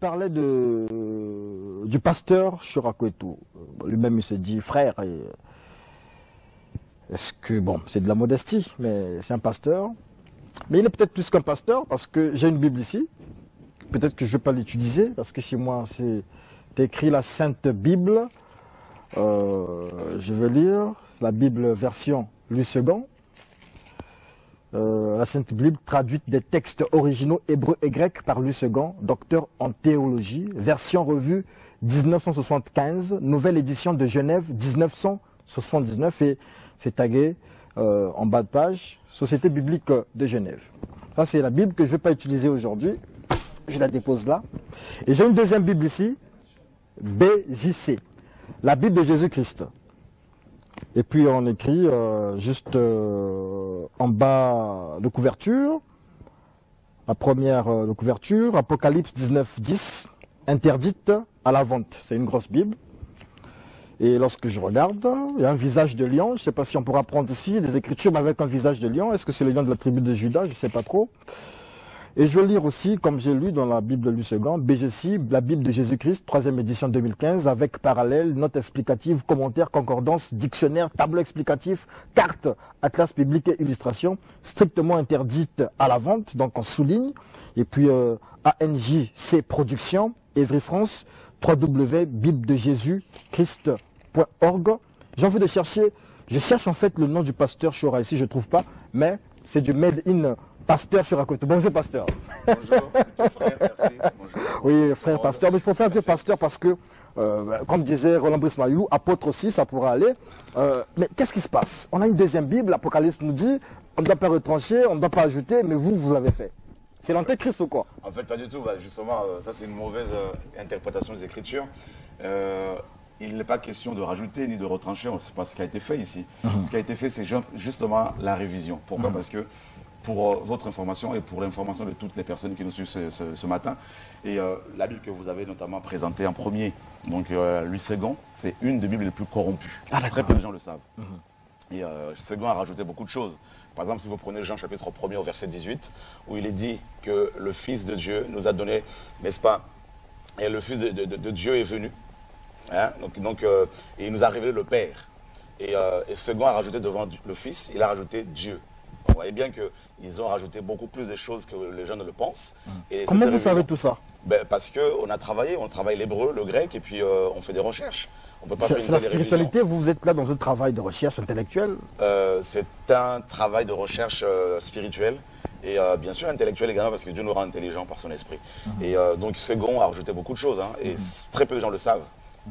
parlait du pasteur Chorakweto. Lui-même, il se dit frère. Est-ce que, bon, c'est de la modestie, mais c'est un pasteur. Mais il est peut-être plus qu'un pasteur, parce que j'ai une Bible ici. Peut-être que je ne vais pas l'utiliser, parce que chez moi, c'est écrit la Sainte Bible. Je vais lire la Bible version Louis II. La Sainte Bible traduite des textes originaux hébreux et grecs par Louis II, docteur en théologie, version revue 1975, nouvelle édition de Genève 1979, et c'est tagué en bas de page, Société biblique de Genève. Ça, c'est la Bible que je ne vais pas utiliser aujourd'hui. Je la dépose là. Et j'ai une deuxième Bible ici, BJC, la Bible de Jésus-Christ. Et puis on écrit juste en bas de couverture, la première de couverture, Apocalypse 19:10, interdite à la vente. C'est une grosse Bible. Et lorsque je regarde, il y a un visage de lion. Je ne sais pas si on pourra prendre ici des écritures mais avec un visage de lion. Est-ce que c'est le lion de la tribu de Juda? Je ne sais pas trop. Et je vais lire aussi, comme j'ai lu dans la Bible de Louis II, BGC, la Bible de Jésus-Christ, 3e édition 2015, avec parallèle, notes explicatives, commentaires, concordance, dictionnaire, tableau explicatif, carte, atlas biblique et illustration, strictement interdite à la vente, donc on souligne. Et puis ANJC Productions, Évry France, www.bibledejésus-christ.org. J'ai envie de chercher, je cherche en fait le nom du pasteur Chora ici, je ne trouve pas, mais c'est du Made in Pasteur Chorakweto. Bonjour pasteur. Bonjour, frère, merci. Bonjour. Oui, frère pasteur, mais je préfère dire pasteur parce que, comme disait Roland Brice Mayulu, apôtre aussi, ça pourra aller. Mais qu'est-ce qui se passe? On a une deuxième Bible, l'Apocalypse nous dit, on ne doit pas retrancher, on ne doit pas ajouter, mais vous l'avez fait. C'est l'antéchrist ou quoi? En fait, pas du tout. Bah, justement, ça c'est une mauvaise interprétation des Écritures. Il n'est pas question de rajouter ni de retrancher, c'est pas ce qui a été fait ici. Ce qui a été fait, c'est justement la révision. Pourquoi? Parce que pour votre information et pour l'information de toutes les personnes qui nous suivent ce matin. Et la Bible que vous avez notamment présentée en premier, donc Louis II, c'est une des Bibles les plus corrompues. Très peu de gens le savent. Et II a rajouté beaucoup de choses. Par exemple, si vous prenez Jean chapitre 1er au verset 18, où il est dit que le Fils de Dieu nous a donné, n'est-ce pas, et le Fils de Dieu est venu. Hein? Donc et il nous a révélé le Père. Et II a rajouté devant le Fils, il a rajouté Dieu. Vous voyez bien qu'ils ont rajouté beaucoup plus de choses que les gens ne le pensent. Et comment vous savez tout ça? Parce qu'on a travaillé, on travaille l'hébreu, le grec, et puis on fait des recherches. C'est la spiritualité, vous êtes là dans un travail de recherche intellectuelle? C'est un travail de recherche spirituelle, et bien sûr intellectuel également, parce que Dieu nous rend intelligents par son esprit. Et donc II a rajouté beaucoup de choses, hein, et très peu de gens le savent.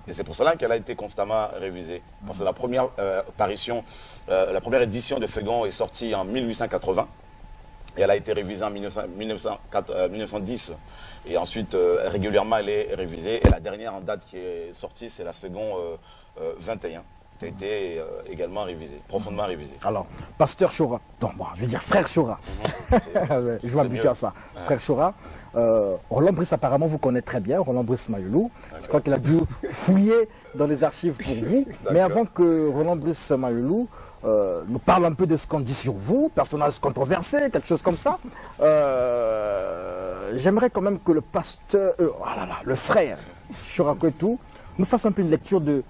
Et c'est pour cela qu'elle a été constamment révisée. Parce que la première apparition, la première édition de II est sortie en 1880. Et elle a été révisée en 1910. Et ensuite, régulièrement, elle est révisée. Et la dernière en date qui est sortie, c'est la II 21, qui a été également révisée, profondément révisée. Alors, pasteur Chora, non, bon, je vais dire frère Chora. Je vais m'habituer à ça. Ouais. Frère Chora, Roland Brice, apparemment, vous connaissez très bien, Roland Brice Mayulu. Je crois qu'il a dû fouiller dans les archives pour vous. Mais avant que Roland Brice Mayulu nous parle un peu de ce qu'on dit sur vous, personnage controversé, quelque chose comme ça, j'aimerais quand même que le pasteur, le frère Chorakweto, nous fasse un peu une lecture de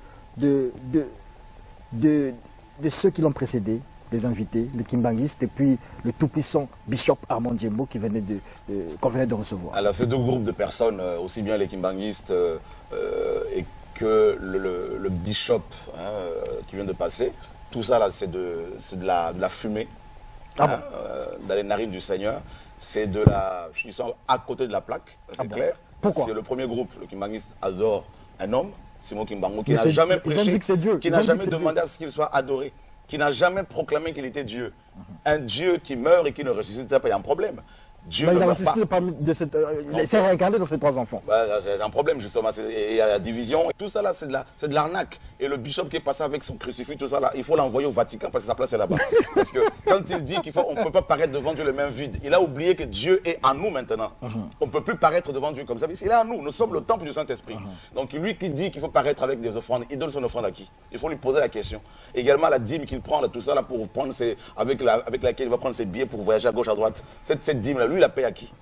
ceux qui l'ont précédé, les invités, les kimbanguistes, et puis le tout-puissant Bishop Armand Diembo qu'on venait de recevoir. Alors, ces deux groupes de personnes, aussi bien les kimbanguistes et que le Bishop qui vient de passer, tout ça, là, c'est de la fumée dans les narines du Seigneur. C'est de la... Ils sont à côté de la plaque, c'est clair. Pourquoi? C'est le premier groupe, le kimbanguiste adore un homme, Simon Kimbangu, qui n'a jamais prêché, qui n'a jamais demandé à ce qu'il soit adoré, qui n'a jamais proclamé qu'il était Dieu. Un Dieu qui meurt et qui ne ressuscite pas, il y a un problème. Dieu ne meurt pas. Il s'est réincarné dans ses trois enfants. C'est un problème, justement. Il y a la division. Tout ça, là, c'est de l'arnaque. Et le bishop qui est passé avec son crucifix, tout ça, là, il faut l'envoyer au Vatican parce que sa place est là-bas. Parce que quand il dit qu'on ne peut pas paraître devant Dieu les mains vides, il a oublié que Dieu est en nous maintenant. On ne peut plus paraître devant Dieu comme ça. Il est en nous. Nous sommes le temple du Saint-Esprit. Donc, lui qui dit qu'il faut paraître avec des offrandes, il donne son offrande à qui? Il faut lui poser la question. Également, la dîme qu'il prend, là, tout ça, là, pour prendre avec laquelle il va prendre ses billets pour voyager à gauche, à droite. Cette dîme-là, lui, il a payé à qui?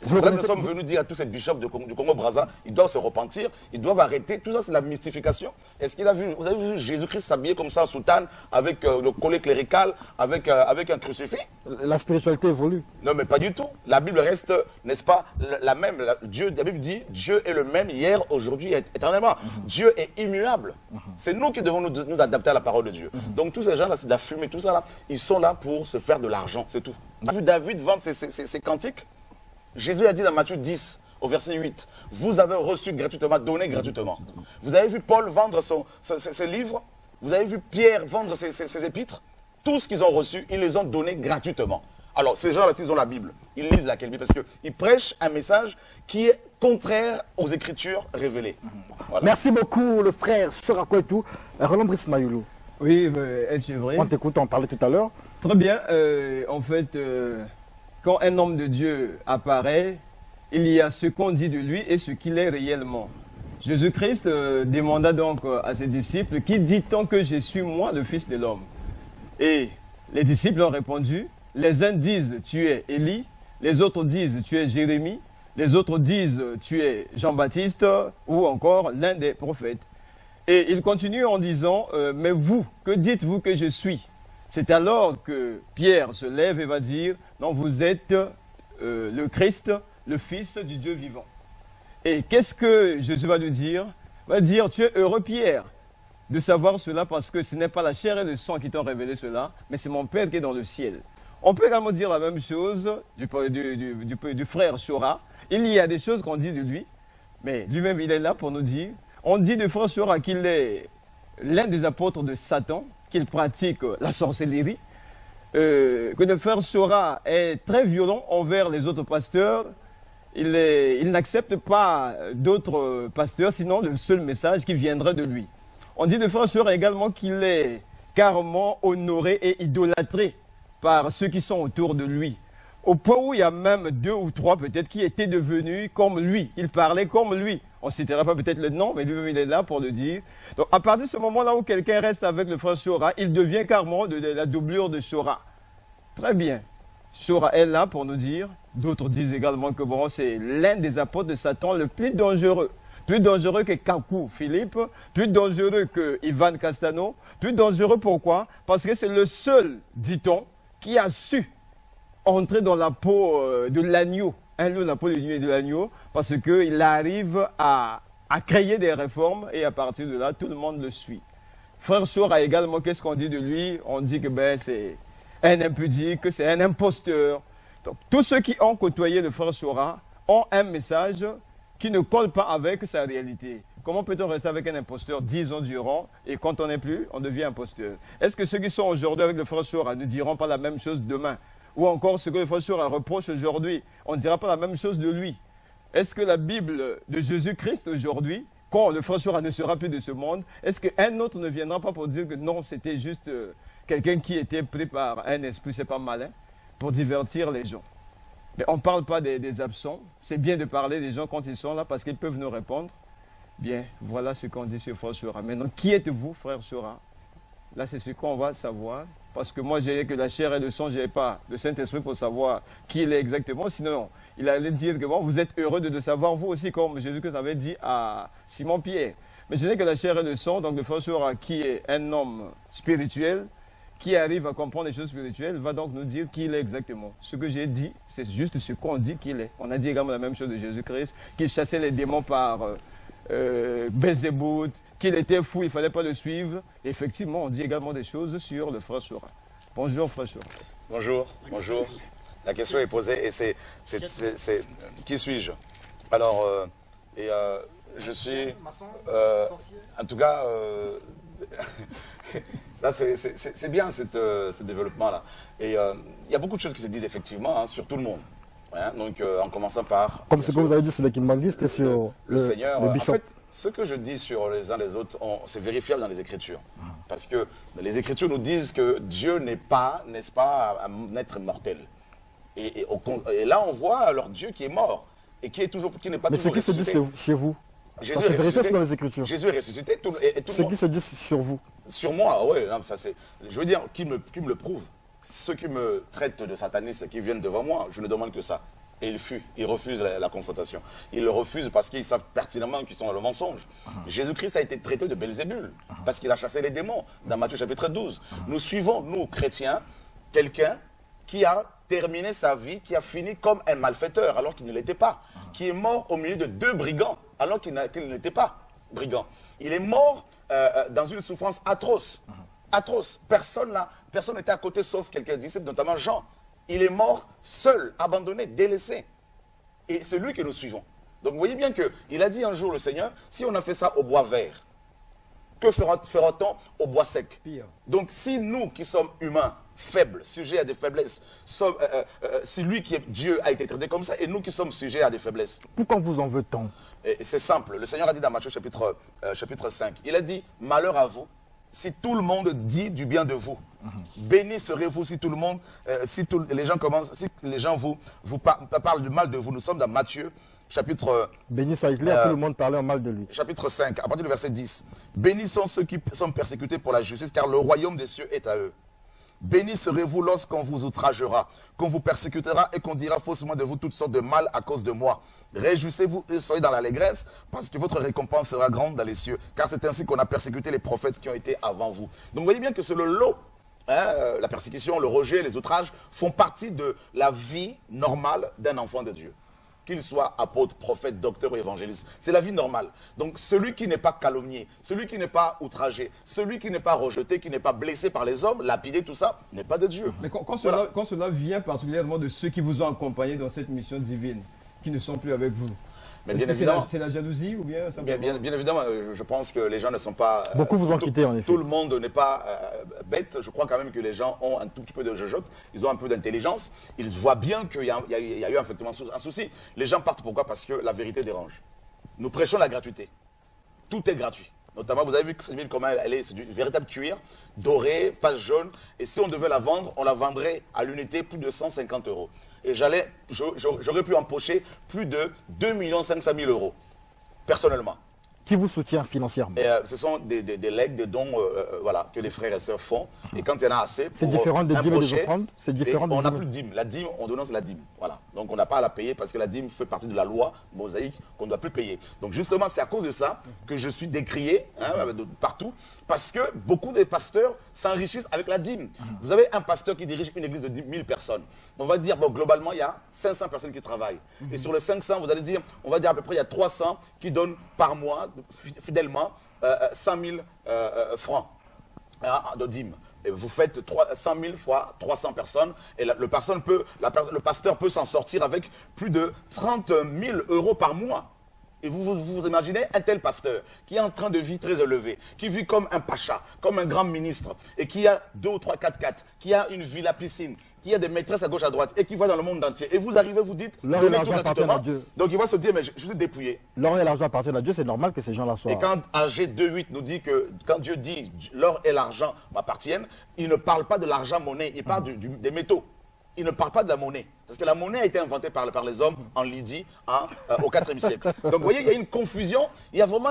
C'est pour ça que nous sommes venus dire à tous ces bishops du Congo-Brazza, ils doivent se repentir, ils doivent arrêter. Tout ça, c'est la mystification. Est-ce qu'il a vu, vous avez vu Jésus-Christ s'habiller comme ça en soutane, avec le collet clérical, avec un crucifix? La spiritualité évolue. Non, mais pas du tout. La Bible reste, n'est-ce pas, la même. La Bible dit, Dieu est le même hier, aujourd'hui et éternellement. Dieu est immuable. C'est nous qui devons nous adapter à la parole de Dieu. Donc tous ces gens-là, c'est de la fumée, tout ça là, ils sont là pour se faire de l'argent, c'est tout. Vous avez vu David vendre ses cantiques? Jésus a dit dans Matthieu 10, au verset 8, vous avez reçu gratuitement, donné gratuitement. Vous avez vu Paul vendre ses livres? Vous avez vu Pierre vendre ses épîtres? Tout ce qu'ils ont reçu, ils les ont donnés gratuitement. Alors, ces gens-là, s'ils ont la Bible, ils lisent laquelle Bible? Parce qu'ils prêchent un message qui est contraire aux Écritures révélées. Voilà. Merci beaucoup, le frère Sorakwetou. Roland Brice Mayoulou. Oui, c'est vrai. On t'écoute, on parlait tout à l'heure. Très bien. En fait, quand un homme de Dieu apparaît, il y a ce qu'on dit de lui et ce qu'il est réellement. Jésus-Christ demanda donc à ses disciples, qui dit-on que je suis moi, le Fils de l'homme? Et les disciples ont répondu, les uns disent tu es Élie, les autres disent tu es Jérémie, les autres disent tu es Jean-Baptiste ou encore l'un des prophètes. Et il continue en disant, mais vous, que dites-vous que je suis? C'est alors que Pierre se lève et va dire, non, vous êtes le Christ, le Fils du Dieu vivant. Et qu'est-ce que Jésus va lui dire? Il va dire, tu es heureux Pierre de savoir cela parce que ce n'est pas la chair et le sang qui t'ont révélé cela, mais c'est mon Père qui est dans le ciel. On peut également dire la même chose du frère Shora. Il y a des choses qu'on dit de lui, mais lui-même il est là pour nous dire, on dit de frère Shora qu'il est l'un des apôtres de Satan, qu'il pratique la sorcellerie, que le frère Shora est très violent envers les autres pasteurs. Il n'accepte pas d'autres pasteurs, sinon le seul message qui viendrait de lui. On dit de frère Shora également qu'il est carrément honoré et idolâtré par ceux qui sont autour de lui. Au point où il y a même 2 ou 3 peut-être qui étaient devenus comme lui. Ils parlaient comme lui. On ne citera pas peut-être le nom, mais lui-même il est là pour le dire. Donc à partir de ce moment-là où quelqu'un reste avec le frère Shora, il devient carrément de la doublure de Shora. Très bien. Shora est là pour nous dire. D'autres disent également que bon, c'est l'un des apôtres de Satan le plus dangereux. Plus dangereux que Kakou Philippe, plus dangereux que Ivan Castano. Plus dangereux pourquoi? Parce que c'est le seul, dit-on, qui a su entrer dans la peau de l'agneau, la peau de l'agneau, parce qu'il arrive à créer des réformes et à partir de là, tout le monde le suit. Frère Shora également, qu'est-ce qu'on dit de lui? On dit que ben, c'est un impudique, que c'est un imposteur. Donc, tous ceux qui ont côtoyé le frère Shora ont un message qui ne colle pas avec sa réalité. Comment peut-on rester avec un imposteur 10 ans durant et quand on n'est plus, on devient imposteur? Est-ce que ceux qui sont aujourd'hui avec le frère Shora ne diront pas la même chose demain? Ou encore ce que le frère Shora reproche aujourd'hui, on ne dira pas la même chose de lui? Est-ce que la Bible de Jésus-Christ aujourd'hui, quand le frère Shora ne sera plus de ce monde, est-ce qu'un autre ne viendra pas pour dire que non, c'était juste quelqu'un qui était pris par un esprit, c'est pas malin, pour divertir les gens? Mais on ne parle pas des absents. C'est bien de parler des gens quand ils sont là parce qu'ils peuvent nous répondre. Bien, voilà ce qu'on dit sur frère Shora. Maintenant, qui êtes-vous, frère Shora? Là, c'est ce qu'on va savoir. Parce que moi, j'ai que la chair et le sang, je n'ai pas le Saint-Esprit pour savoir qui il est exactement. Sinon, il allait dire que bon, vous êtes heureux de le savoir, vous aussi, comme Jésus-Christ avait dit à Simon-Pierre. Mais je n'ai que la chair et le sang, donc le frère Shora, qui est un homme spirituel, qui arrive à comprendre les choses spirituelles, va donc nous dire qui il est exactement. Ce que j'ai dit, c'est juste ce qu'on dit qu'il est. On a dit également la même chose de Jésus-Christ, qu'il chassait les démons par Belzébuth, qu'il était fou, il ne fallait pas le suivre. Et effectivement, on dit également des choses sur le frère Shora. Bonjour, frère Shora. Bonjour, bonjour. La question est posée et c'est qui suis-je? Alors, je suis, en tout cas, ça c'est bien ce développement-là. Et il y a beaucoup de choses qui se disent effectivement sur tout le monde. Hein, donc en commençant par... Comme ce que vous avez dit sur le Kimbanguiste et sur le Seigneur. Le bishop. En fait, ce que je dis sur les uns les autres, c'est vérifiable dans les Écritures. Parce que les Écritures nous disent que Dieu n'est pas, n'est-ce pas, un être mortel. Et là, on voit alors Dieu qui est mort et qui n'est pas toujours ressuscité. Mais ce qui se dit chez vous, Jésus ça se vérifie dans les Écritures. Jésus est ressuscité. Ce qui se dit sur vous. Sur moi, oui. Ça, je veux dire, qui me le prouve. ceux qui me traitent de sataniste, qui viennent devant moi, je ne demande que ça. Et ils refusent la confrontation. Ils le refusent parce qu'ils savent pertinemment qu'ils sont dans le mensonge. Jésus-Christ a été traité de Belzébul parce qu'il a chassé les démons dans Matthieu chapitre 12. Nous suivons, nous chrétiens, quelqu'un qui a terminé sa vie, qui a fini comme un malfaiteur alors qu'il ne l'était pas, qui est mort au milieu de 2 brigands alors qu'il n'était pas brigand. Il est mort dans une souffrance atroce. Atroce. Personne n'était à côté sauf quelques disciples, notamment Jean. Il est mort seul, abandonné, délaissé. Et c'est lui que nous suivons. Donc vous voyez bien qu'il a dit un jour le Seigneur, si on a fait ça au bois vert, que fera-t-on au bois sec? Pire. Donc si nous qui sommes humains, faibles, sujets à des faiblesses, si lui qui est Dieu a été traité comme ça, et nous qui sommes sujets à des faiblesses. Pourquoi vous en veut-on? C'est simple, le Seigneur a dit dans Matthieu chapitre 5, il a dit, malheur à vous, si tout le monde dit du bien de vous. Béni serez-vous si tout le monde, si les gens vous parlent du mal de vous. Nous sommes dans Matthieu, chapitre... Béni soit Hitler, tout le monde parlait en mal de lui. Chapitre 5, à partir du verset 10. Bénis sont ceux qui sont persécutés pour la justice, car le royaume des cieux est à eux. Bénis serez-vous lorsqu'on vous outragera, qu'on vous persécutera et qu'on dira faussement de vous toutes sortes de mal à cause de moi. Réjouissez-vous et soyez dans l'allégresse, parce que votre récompense sera grande dans les cieux. Car c'est ainsi qu'on a persécuté les prophètes qui ont été avant vous. Donc vous voyez bien que c'est le lot. La persécution, le rejet, les outrages font partie de la vie normale d'un enfant de Dieu. Qu'il soit apôtre, prophète, docteur ou évangéliste. C'est la vie normale. Donc celui qui n'est pas calomnié, celui qui n'est pas outragé, celui qui n'est pas rejeté, qui n'est pas blessé par les hommes, lapidé, tout ça, n'est pas de Dieu. Mais quand cela vient particulièrement de ceux qui vous ont accompagné dans cette mission divine, qui ne sont plus avec vous, c'est la jalousie ou bien bien évidemment, je pense que les gens ne sont pas... Beaucoup vous ont quitté en effet. Tout le monde n'est pas bête. Je crois quand même que les gens ont un tout petit peu de jojote. Ils ont un peu d'intelligence. Ils voient bien qu'il y a eu effectivement un souci. Les gens partent pourquoi? Parce que la vérité dérange. Nous prêchons la gratuité. Tout est gratuit. Notamment, vous avez vu que cette ville, comment elle est, c'est du véritable cuir, doré, page jaune. Et si on devait la vendre, on la vendrait à l'unité plus de 150 €. Et j'aurais pu empocher plus de 2 500 000 €, personnellement. Qui vous soutient financièrement? Ce sont des legs, des dons voilà, que les frères et sœurs font. Et quand il y en a assez, c'est différent des dîmes et des offrandes? C'est différent. On n'a plus de dîme. La dîme, on donne la dîme. Voilà. Donc on n'a pas à la payer parce que la dîme fait partie de la loi mosaïque qu'on ne doit plus payer. Donc justement, c'est à cause de ça que je suis décrié partout. Parce que beaucoup des pasteurs s'enrichissent avec la dîme. Vous avez un pasteur qui dirige une église de 10 000 personnes. On va dire, bon, globalement, il y a 500 personnes qui travaillent. Et sur les 500, vous allez dire, on va dire à peu près, il y a 300 qui donnent par mois, fidèlement, 100 000 francs de dîme. Et vous faites 100 000 fois 300 personnes et le pasteur peut s'en sortir avec plus de 30 000 € par mois. Et vous imaginez un tel pasteur qui est en train de vivre très élevé, qui vit comme un pacha, comme un grand ministre, et qui a 2 ou 3 4x4, qui a une villa piscine, qui a des maîtresses à gauche à droite, et qui voit dans le monde entier. Et vous arrivez, vous dites, donnez tout gratuitement. Donc il va se dire, mais je suis dépouillé. L'or et l'argent appartiennent à Dieu, c'est normal que ces gens-là soient... Et quand Agé 2.8 nous dit que, quand Dieu dit, l'or et l'argent m'appartiennent, il ne parle pas de l'argent monnaie, il parle des métaux. Il ne parle pas de la monnaie. Parce que la monnaie a été inventée par les hommes en Lydie au IVe siècle. Donc vous voyez, il y a une confusion. Il y a vraiment...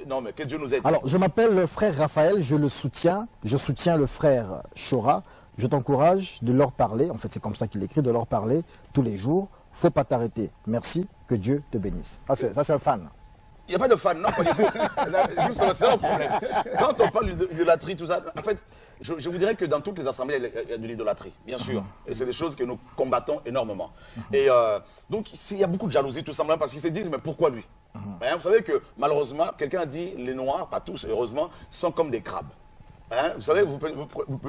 Non mais que Dieu nous aide. Alors, je m'appelle le frère Raphaël, je le soutiens. Je soutiens le frère Chora. Je t'encourage de leur parler. En fait, c'est comme ça qu'il écrit, de leur parler tous les jours. Faut pas t'arrêter. Merci, que Dieu te bénisse. Ça, c'est un fan. Il n'y a pas de fan, non, pas du tout. Justement, c'est un problème. Quand on parle d'idolâtrie, tout ça, en fait, je vous dirais que dans toutes les assemblées, il y a de l'idolâtrie, bien sûr. Et c'est des choses que nous combattons énormément. Et donc, il y a beaucoup de jalousie, tout simplement, parce qu'ils se disent, mais pourquoi lui? Vous savez que, malheureusement, quelqu'un a dit, les Noirs, pas tous, heureusement, sont comme des crabes. Vous savez, vous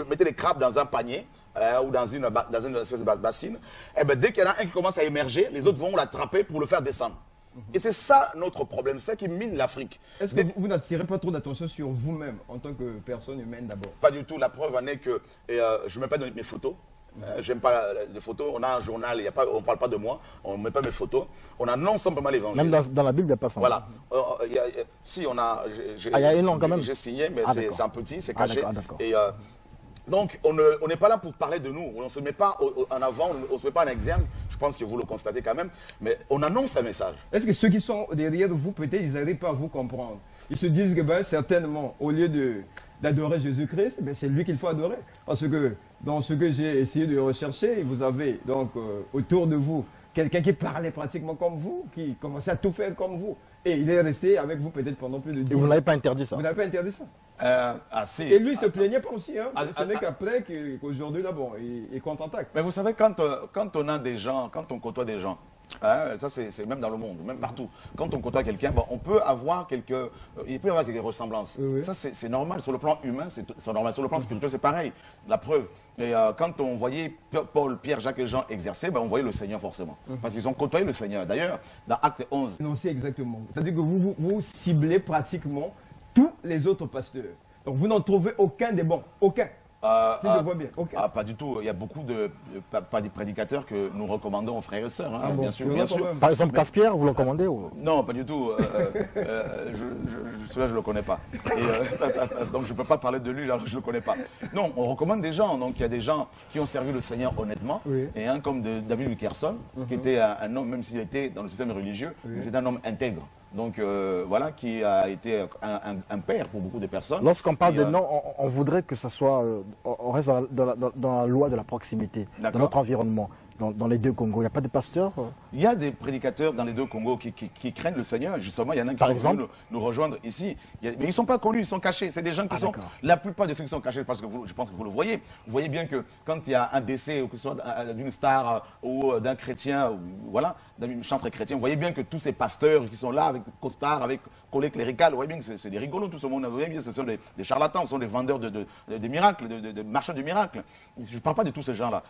mettez les crabes dans un panier, ou dans une espèce de bassine, et bien, dès qu'il y en a un qui commence à émerger, les autres vont l'attraper pour le faire descendre. Et c'est ça notre problème, c'est ça qui mine l'Afrique. Est-ce que vous n'attirez pas trop d'attention sur vous-même en tant que personne humaine d'abord? Pas du tout. La preuve en est que je ne mets pas mes photos. J'aime pas les photos. On a un journal, on ne parle pas de moi, on ne met pas mes photos. On annonce simplement l'évangile. Même dans la Bible, il n'y a pas ça. Voilà. Si, on a... il y a un nom quand même. J'ai signé, mais c'est un petit, c'est caché. D'accord. Donc, on n'est pas là pour parler de nous. On ne se met pas en avant, on ne se met pas en exergue. Je pense que vous le constatez quand même. Mais on annonce un message. Est-ce que ceux qui sont derrière vous, peut-être, ils n'arrivent pas à vous comprendre? Ils se disent que, certainement, au lieu d'adorer Jésus-Christ, c'est lui qu'il faut adorer. Parce que dans ce que j'ai essayé de rechercher, vous avez donc autour de vous quelqu'un qui parlait pratiquement comme vous, qui commençait à tout faire comme vous. Et il est resté avec vous peut-être pendant plus de 10 ans. Et vous n'avez pas interdit ça? Vous n'avez pas interdit ça. Si. Et lui, il ne se plaignait pas aussi. Hein. Ce n'est qu'après qu'aujourd'hui, là, bon, il contre-attaque. Mais vous savez, quand on a des gens, quand on côtoie des gens, ça c'est même dans le monde, même partout. Quand on côtoie quelqu'un, bon, on peut avoir il peut y avoir quelques ressemblances. Oui. Ça c'est normal. Sur le plan humain, c'est normal. Sur le plan spirituel, c'est pareil. La preuve. Et quand on voyait Paul, Pierre, Jacques et Jean exercer, on voyait le Seigneur forcément. Parce qu'ils ont côtoyé le Seigneur. D'ailleurs, dans Acte 11. Non, c'est exactement. C'est-à-dire que vous ciblez pratiquement tous les autres pasteurs. Donc vous n'en trouvez aucun des bons. Aucun. Si je vois bien. Aucun. Pas du tout. Il y a beaucoup de prédicateurs que nous recommandons aux frères et sœurs. Hein, bon, bien sûr. Bien sûr. Par exemple, Caspier, vous le recommandez ou... Non, pas du tout. Celui-là, je ne le connais pas. Donc, je ne peux pas parler de lui, je ne le connais pas. Non, on recommande des gens. Donc, il y a des gens qui ont servi le Seigneur honnêtement. Oui. Et un comme David Wilkerson, qui était un homme, même s'il était dans le système religieux, c'est un homme intègre. Donc, voilà, qui a été un père pour beaucoup de personnes. Lorsqu'on parle de nom, on voudrait que ce soit, on reste dans la loi de la proximité, dans notre environnement. Dans les deux Congos, il n'y a pas de pasteurs Il y a des prédicateurs dans les deux Congos qui craignent le Seigneur. Justement, il y en a qui sont venus nous rejoindre ici. Mais ils ne sont pas connus, ils sont cachés. C'est des gens qui sont... La plupart de ceux qui sont cachés, parce que je pense que vous le voyez. Vous voyez bien que quand il y a un décès, ou que ce soit d'une star ou d'un chrétien, voilà, d'un chantre chrétien, vous voyez bien que tous ces pasteurs qui sont là, avec costards, avec collets cléricales, vous voyez bien que c'est des rigolos, tout ce monde. Vous voyez bien que ce sont des charlatans, ce sont des vendeurs de miracles, de marchands de miracles. Je ne parle pas de tous ces gens-là.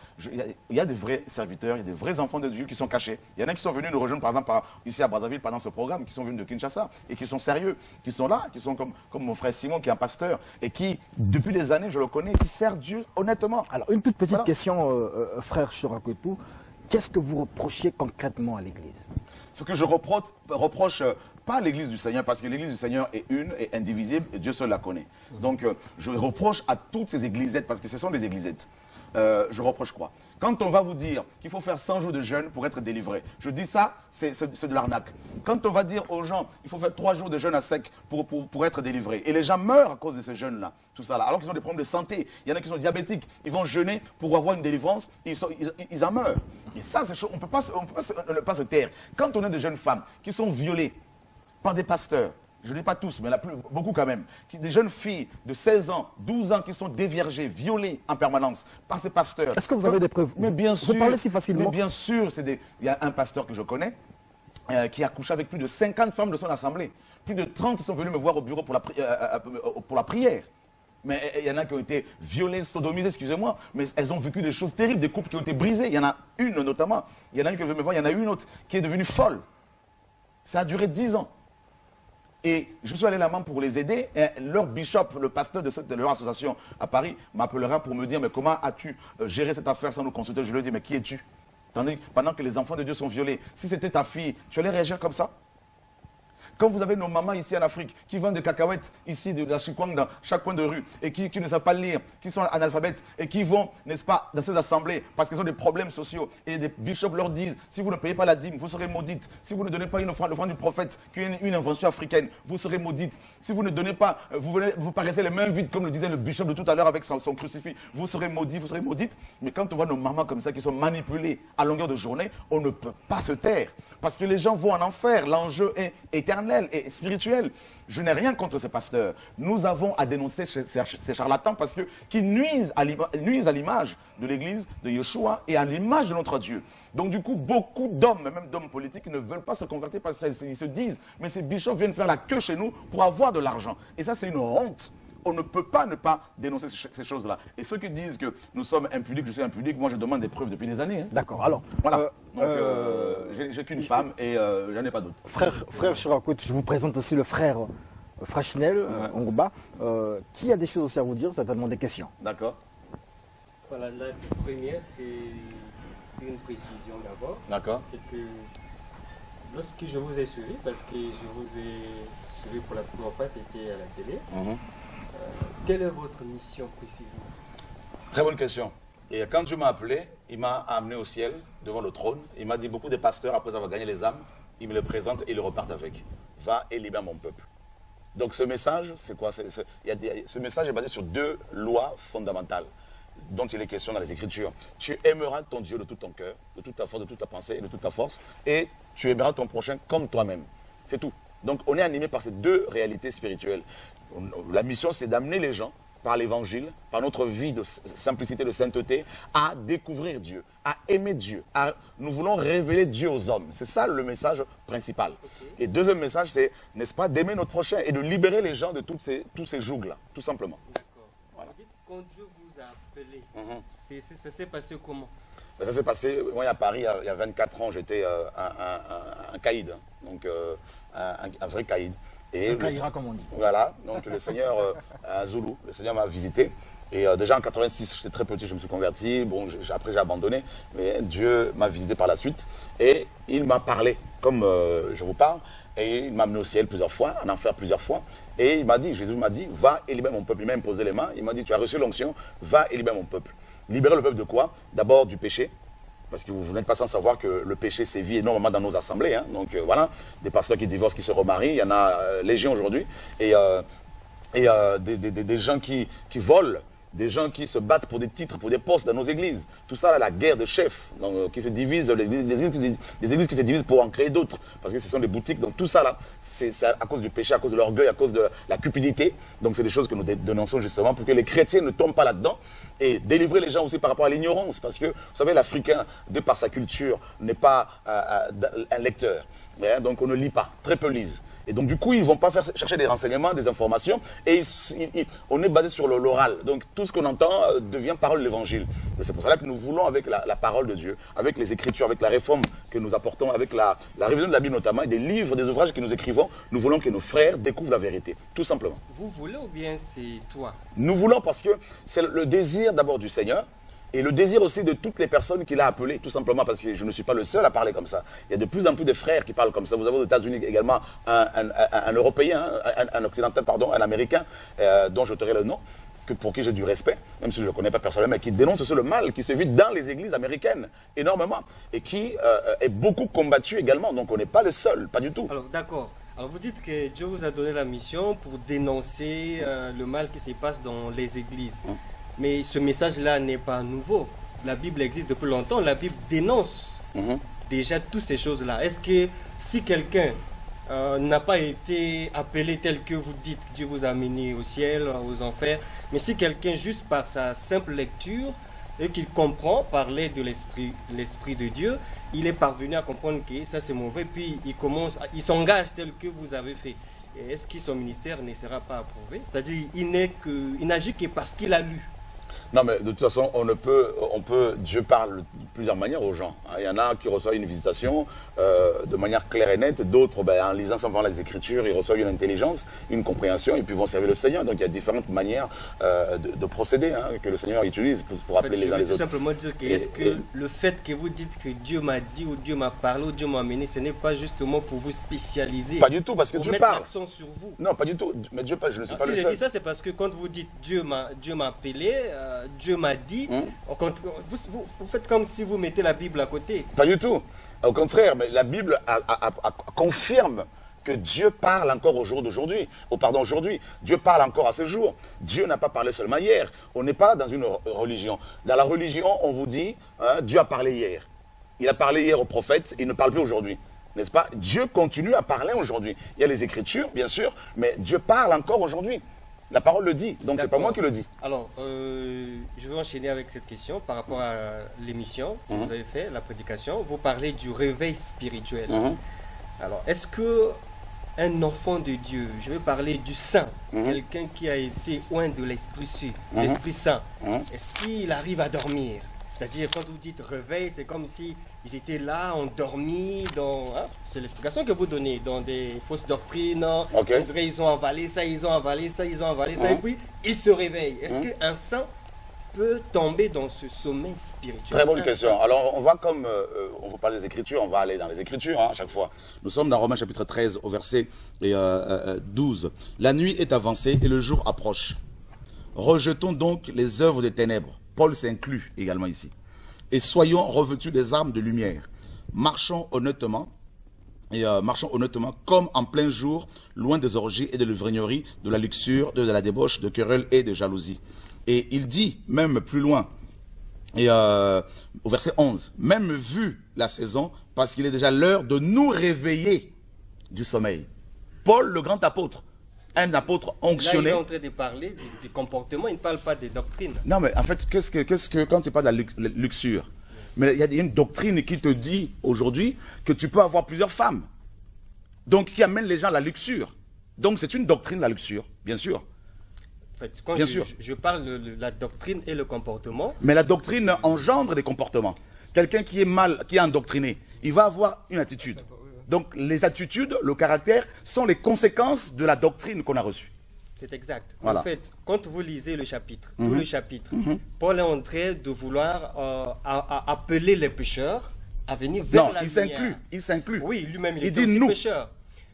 Il y a des vrais serviteurs, il y a des vrais enfants de Dieu qui sont cachés. Il y en a qui sont venus nous rejoindre, par exemple, ici à Brazzaville, pendant ce programme, qui sont venus de Kinshasa, et qui sont sérieux, qui sont là, qui sont comme mon frère Simon, qui est un pasteur, et qui, depuis des années, je le connais, qui sert Dieu honnêtement. Alors, une toute petite question, frère Chirakotou. Qu'est-ce que vous reprochez concrètement à l'Église? Ce que je reproche pas à l'Église du Seigneur, parce que l'Église du Seigneur est une et indivisible, et Dieu seul la connaît. Donc, je reproche à toutes ces églisettes, parce que ce sont des églisettes. Je reproche quoi? Quand on va vous dire qu'il faut faire 100 jours de jeûne pour être délivré, je dis ça, c'est de l'arnaque. Quand on va dire aux gens qu'il faut faire 3 jours de jeûne à sec pour être délivré, et les gens meurent à cause de ce jeûne-là, tout ça là, alors qu'ils ont des problèmes de santé, il y en a qui sont diabétiques, ils vont jeûner pour avoir une délivrance, ils en meurent. Et ça, on ne peut pas se taire. Quand on a des jeunes femmes qui sont violées par des pasteurs, je ne dis pas tous, mais beaucoup quand même, des jeunes filles de 16 ans, 12 ans qui sont déviergées, violées en permanence par ces pasteurs. Est-ce que vous avez des preuves? Mais bien sûr. Vous parlez si facilement. Mais bien sûr, il y a un pasteur que je connais qui a couché avec plus de 50 femmes de son assemblée. Plus de 30 sont venus me voir au bureau pour la prière. Mais il y en a qui ont été violées, sodomisées, excusez-moi, mais elles ont vécu des choses terribles, des couples qui ont été brisés. Il y en a une notamment, il y en a une qui veut me voir, il y en a une autre qui est devenue folle. Ça a duré 10 ans. Et je suis allé là-bas pour les aider. Et leur bishop, le pasteur de leur association à Paris, m'appellera pour me dire, mais comment as-tu géré cette affaire sans nous consulter? Je lui ai dit, mais qui es-tu? Pendant que les enfants de Dieu sont violés, si c'était ta fille, tu allais réagir comme ça? Quand vous avez nos mamans ici en Afrique qui vendent des cacahuètes ici de la Chikwang dans chaque coin de rue et qui ne savent pas lire, qui sont analphabètes et qui vont, n'est-ce pas, dans ces assemblées parce qu'ils ont des problèmes sociaux et des bishops leur disent si vous ne payez pas la dîme, vous serez maudite. Si vous ne donnez pas l'offrande du prophète qui est une invention africaine, vous serez maudite. Si vous ne donnez pas, vous paraissez les mains vides comme le disait le bishop de tout à l'heure avec son crucifix, vous serez maudit, vous serez maudite. Mais quand on voit nos mamans comme ça qui sont manipulées à longueur de journée, on ne peut pas se taire parce que les gens vont en enfer. L'enjeu est éternel et spirituel. Je n'ai rien contre ces pasteurs. Nous avons à dénoncer ces charlatans parce qu'ils nuisent à l'image de l'Église de Yeshua et à l'image de notre Dieu. Donc du coup, beaucoup d'hommes, même d'hommes politiques, ne veulent pas se convertir parce qu'ils se disent « mais ces bishops viennent faire la queue chez nous pour avoir de l'argent ». Et ça, c'est une honte. On ne peut pas ne pas dénoncer ces choses-là. Et ceux qui disent que nous sommes impudiques, je suis impudique, moi je demande des preuves depuis des années. Hein. D'accord, alors... Voilà. Donc, j'ai qu'une femme et j'en ai pas d'autres. Frère Chirakotou, je vous présente aussi le frère Frachinel, Ongoba, qui a des choses aussi à vous dire, certainement des questions. D'accord. Voilà, la première, c'est une précision d'abord. D'accord. C'est que lorsque je vous ai suivi, parce que je vous ai suivi pour la première fois, c'était à la télé, quelle est votre mission précisément? Très bonne question. Et quand Dieu m'a appelé, il m'a amené au ciel, devant le trône. Il m'a dit, beaucoup de pasteurs, après avoir gagné les âmes, ils me les présentent et ils repartent avec. Va et libère mon peuple. Donc ce message, c'est quoi? Ce message est basé sur 2 lois fondamentales dont il est question dans les Écritures. Tu aimeras ton Dieu de tout ton cœur, de toute ta force, de toute ta pensée et de toute ta force, et tu aimeras ton prochain comme toi-même. C'est tout. Donc on est animé par ces 2 réalités spirituelles. La mission, c'est d'amener les gens, par l'évangile, par notre vie de simplicité, de sainteté, à découvrir Dieu, à aimer Dieu. Nous voulons révéler Dieu aux hommes. C'est ça le message principal. Okay. Et deuxième message, c'est, n'est-ce pas, d'aimer notre prochain et de libérer les gens de tous ces jougs-là, tout simplement. D'accord. Voilà. Vous dites, quand Dieu vous a appelé, ça s'est passé comment? Ça s'est passé, moi à Paris, il y a 24 ans, j'étais un caïd, donc un vrai caïd. Et comme on dit. Voilà, donc le Seigneur, un Zoulou, le Seigneur m'a visité. Et déjà en 86, j'étais très petit, je me suis converti. Bon, après j'ai abandonné, mais Dieu m'a visité par la suite. Et il m'a parlé, comme je vous parle. Et il m'a amené au ciel plusieurs fois, en enfer plusieurs fois. Et il m'a dit, Jésus m'a dit, va et libère mon peuple. Il m'a imposé les mains. Il m'a dit, tu as reçu l'onction, va et libère mon peuple. Libérer le peuple de quoi? D'abord du péché. Parce que vous n'êtes pas sans savoir que le péché sévit énormément dans nos assemblées. Hein. Donc voilà, des pasteurs qui divorcent, qui se remarient, il y en a légion aujourd'hui. Et des gens qui volent, des gens qui se battent pour des titres, pour des postes dans nos églises. Tout ça, là, la guerre de chefs, donc, qui se divise, des églises qui se divisent pour en créer d'autres. Parce que ce sont des boutiques. Donc tout ça, là, c'est à cause du péché, à cause de l'orgueil, à cause de la cupidité. Donc c'est des choses que nous dénonçons justement pour que les chrétiens ne tombent pas là-dedans. Et délivrer les gens aussi par rapport à l'ignorance. Parce que, vous savez, l'Africain, de par sa culture, n'est pas un lecteur. Ouais, donc on ne lit pas, très peu lisent. Et donc, du coup, ils ne vont pas chercher des renseignements, des informations. Et on est basé sur l'oral. Donc, tout ce qu'on entend devient parole de l'Évangile. C'est pour cela que nous voulons, avec la parole de Dieu, avec les Écritures, avec la réforme que nous apportons, avec la révision de la Bible notamment, et des livres, des ouvrages que nous écrivons, nous voulons que nos frères découvrent la vérité, tout simplement. Vous voulez ou bien c'est toi? Nous voulons parce que c'est le désir d'abord du Seigneur. Et le désir aussi de toutes les personnes qu'il a appelées, tout simplement parce que je ne suis pas le seul à parler comme ça. Il y a de plus en plus de frères qui parlent comme ça. Vous avez aux États-Unis également un Européen, un Occidental, pardon, un Américain, dont je tairai le nom, pour qui j'ai du respect, même si je ne le connais pas personnellement, mais qui dénonce aussi le mal qui se vit dans les églises américaines, énormément, et qui est beaucoup combattu également. Donc on n'est pas le seul, pas du tout. Alors d'accord. Alors vous dites que Dieu vous a donné la mission pour dénoncer le mal qui se passe dans les églises. Mais ce message-là n'est pas nouveau. La Bible existe depuis longtemps. La Bible dénonce déjà toutes ces choses-là. Est-ce que si quelqu'un n'a pas été appelé tel que vous dites, que Dieu vous a amené au ciel, aux enfers, mais si quelqu'un, juste par sa simple lecture, et qu'il comprend parler de l'Esprit de Dieu, il est parvenu à comprendre que ça c'est mauvais, puis il s'engage tel que vous avez fait. Est-ce que son ministère ne sera pas approuvé? C'est-à-dire il n'agit que parce qu'il a lu. Non, mais de toute façon, Dieu parle de plusieurs manières aux gens. Il y en a qui reçoivent une visitation de manière claire et nette, d'autres, en lisant simplement les Écritures, ils reçoivent une intelligence, une compréhension, et puis vont servir le Seigneur. Donc il y a différentes manières de procéder que le Seigneur utilise pour appeler les uns les autres. Je veux tout simplement dire que est-ce que le fait que vous dites que Dieu m'a dit, ou Dieu m'a parlé, ou Dieu m'a amené, ce n'est pas justement pour vous spécialiser? Pas du tout, parce que Dieu parle. L'accent sur vous. Non, pas du tout. Mais Dieu parle, je ne suis pas le seul. Si je dis ça, c'est parce que quand vous dites Dieu m'a appelé, Dieu m'a dit, vous faites comme si vous mettez la Bible à côté. Pas du tout. Au contraire, mais la Bible confirme que Dieu parle encore au jour d'aujourd'hui. Aujourd'hui. Dieu parle encore à ce jour. Dieu n'a pas parlé seulement hier. On n'est pas dans une religion. Dans la religion, on vous dit, Dieu a parlé hier. Il a parlé hier aux prophètes, il ne parle plus aujourd'hui. N'est-ce pas? Dieu continue à parler aujourd'hui. Il y a les Écritures, bien sûr, mais Dieu parle encore aujourd'hui. La parole le dit, donc c'est pas moi qui le dis. Alors, je vais enchaîner avec cette question par rapport à l'émission que vous avez fait, la prédication. Vous parlez du réveil spirituel. Alors, est-ce que un enfant de Dieu, je vais parler du saint, quelqu'un qui a été oint de l'Esprit Saint, est-ce qu'il arrive à dormir? C'est-à-dire, quand vous dites réveil, c'est comme si ils étaient là, endormis, c'est l'explication que vous donnez, dans des fausses doctrines. On dirait ils ont avalé ça, ils ont avalé ça, ils ont avalé ça, et puis ils se réveillent. Est-ce qu'un saint peut tomber dans ce sommeil spirituel? Très bonne question. Alors, on va comme, on vous parle des Écritures, on va aller dans les Écritures à chaque fois. Nous sommes dans Romains chapitre 13, au verset 12. La nuit est avancée et le jour approche. Rejetons donc les œuvres des ténèbres. Paul s'inclut également ici. Et soyons revêtus des armes de lumière. Marchons honnêtement et marchant honnêtement comme en plein jour, loin des orgies et de l'ivrognerie, de la luxure, de la débauche, de querelles et de jalousie. Et il dit, même plus loin, et au verset 11, même vu la saison, parce qu'il est déjà l'heure de nous réveiller du sommeil. Paul, le grand apôtre, un apôtre onctionné. Là, il est en train de parler du comportement, il ne parle pas des doctrines. Non, mais en fait, quand tu parles de la luxure, mais il y a une doctrine qui te dit aujourd'hui que tu peux avoir plusieurs femmes. Donc, qui amène les gens à la luxure. Donc, c'est une doctrine, la luxure, bien sûr. En fait, quand je parle de la doctrine et le comportement. Mais la doctrine engendre des comportements. Quelqu'un qui est mal, qui est endoctriné, il va avoir une attitude. Donc, les attitudes, le caractère, sont les conséquences de la doctrine qu'on a reçue. C'est exact. Voilà. En fait, quand vous lisez le chapitre, tout le chapitre, Paul est en train de vouloir appeler les pécheurs à venir vers la lumière. Non, il s'inclut. Oui, lui-même, il dit est aussi nous. pécheur.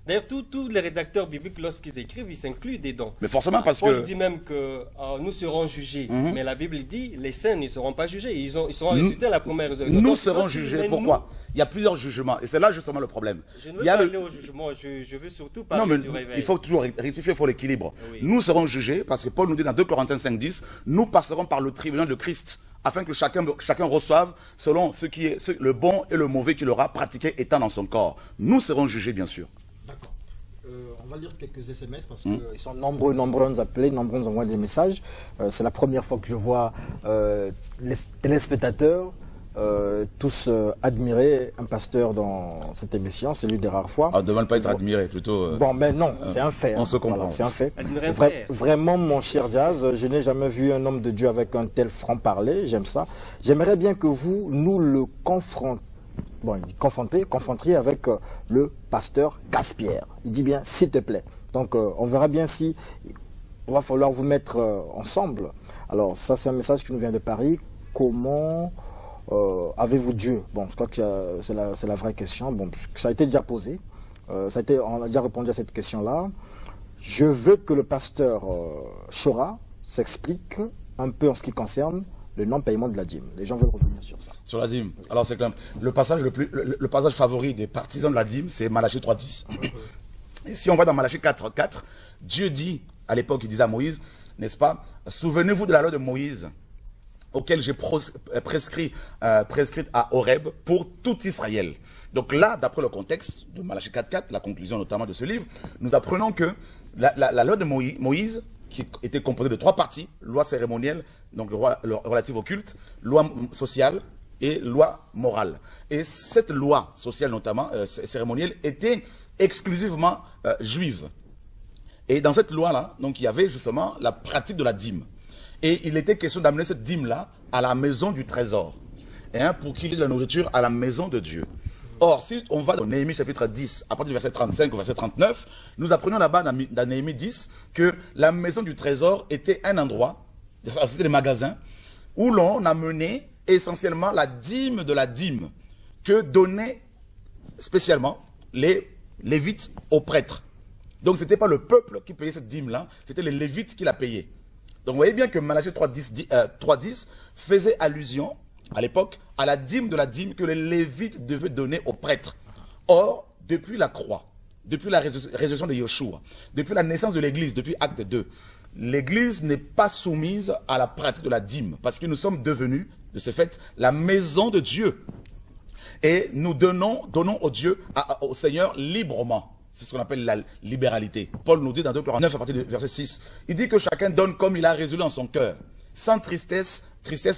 D'ailleurs, tous les rédacteurs bibliques, lorsqu'ils écrivent, ils s'incluent dedans. Mais forcément, parce Paul que... dit même que nous serons jugés. Mais la Bible dit, les saints ne seront pas jugés. Ils seront résultés à la première résurrection. Nous Donc, serons jugés. Pourquoi? Il y a plusieurs jugements. Et c'est là justement le problème. Je ne veux pas aller au jugement. Je veux surtout parler du réveil. Il faut toujours rectifier, il faut l'équilibre. Oui. Nous serons jugés, parce que Paul nous dit dans 2 Corinthiens 5:10, nous passerons par le tribunal de Christ, afin que chacun reçoive selon ce qui est le bon et le mauvais qu'il aura pratiqué étant dans son corps. Nous serons jugés, bien sûr. D'accord. On va lire quelques SMS parce qu'ils sont nombreux à nous appeler, nombreux nous envoient des messages. C'est la première fois que je vois les téléspectateurs tous admirer un pasteur dans cette émission. C'est l'une des rares fois. On ne demande pas être admiré, plutôt... Bon, mais non, c'est un fait. On se comprend. Voilà, c'est un fait. Admirer un frère. Vraiment, mon cher Jazz, je n'ai jamais vu un homme de Dieu avec un tel franc-parler. J'aime ça. J'aimerais bien que vous nous le confronteriez avec le pasteur Gaspierre. Il dit bien, s'il te plaît. Donc, on verra bien si il va falloir vous mettre ensemble. Alors, ça, c'est un message qui nous vient de Paris. Comment avez-vous Dieu? Bon, je crois que c'est la vraie question. Bon, ça a été déjà posé. On a déjà répondu à cette question-là. Je veux que le pasteur Chora s'explique un peu en ce qui concerne le non-paiement de la dîme. Les gens veulent revenir sur ça. Sur la dîme. Alors c'est clair. Le passage le passage favori des partisans de la dîme, c'est Malachie 3:10. Et si on va dans Malachie 4:4, Dieu dit, à l'époque, il disait à Moïse, n'est-ce pas, souvenez-vous de la loi de Moïse, auquel j'ai prescrite à Horeb pour tout Israël. Donc là, d'après le contexte de Malachie 4:4, la conclusion notamment de ce livre, nous apprenons que la loi de Moïse, qui était composée de 3 parties, loi cérémonielle, donc relative au culte, loi sociale et loi morale. Et cette loi sociale notamment, cérémonielle, était exclusivement juive. Et dans cette loi-là, donc il y avait justement la pratique de la dîme. Et il était question d'amener cette dîme-là à la maison du trésor, pour qu'il y ait de la nourriture à la maison de Dieu. Or, si on va dans Néhémie chapitre 10, à partir du verset 35 au verset 39, nous apprenons là-bas dans Néhémie 10 que la maison du trésor était un endroit, c'était des magasins, où l'on amenait essentiellement la dîme de la dîme que donnaient spécialement les Lévites aux prêtres. Donc, ce n'était pas le peuple qui payait cette dîme-là, c'était les Lévites qui la payaient. Donc, vous voyez bien que Malachie 3:10 faisait allusion, à l'époque, à la dîme de la dîme que les Lévites devaient donner aux prêtres. Or, depuis la croix, depuis la résurrection de Yeshua, depuis la naissance de l'Église, depuis Acte 2, l'Église n'est pas soumise à la pratique de la dîme, parce que nous sommes devenus, de ce fait, la maison de Dieu. Et nous donnons au Seigneur librement. C'est ce qu'on appelle la libéralité. Paul nous dit dans 2 Corinthiens 9 à partir du verset 6, il dit que chacun donne comme il a résolu en son cœur, sans tristesse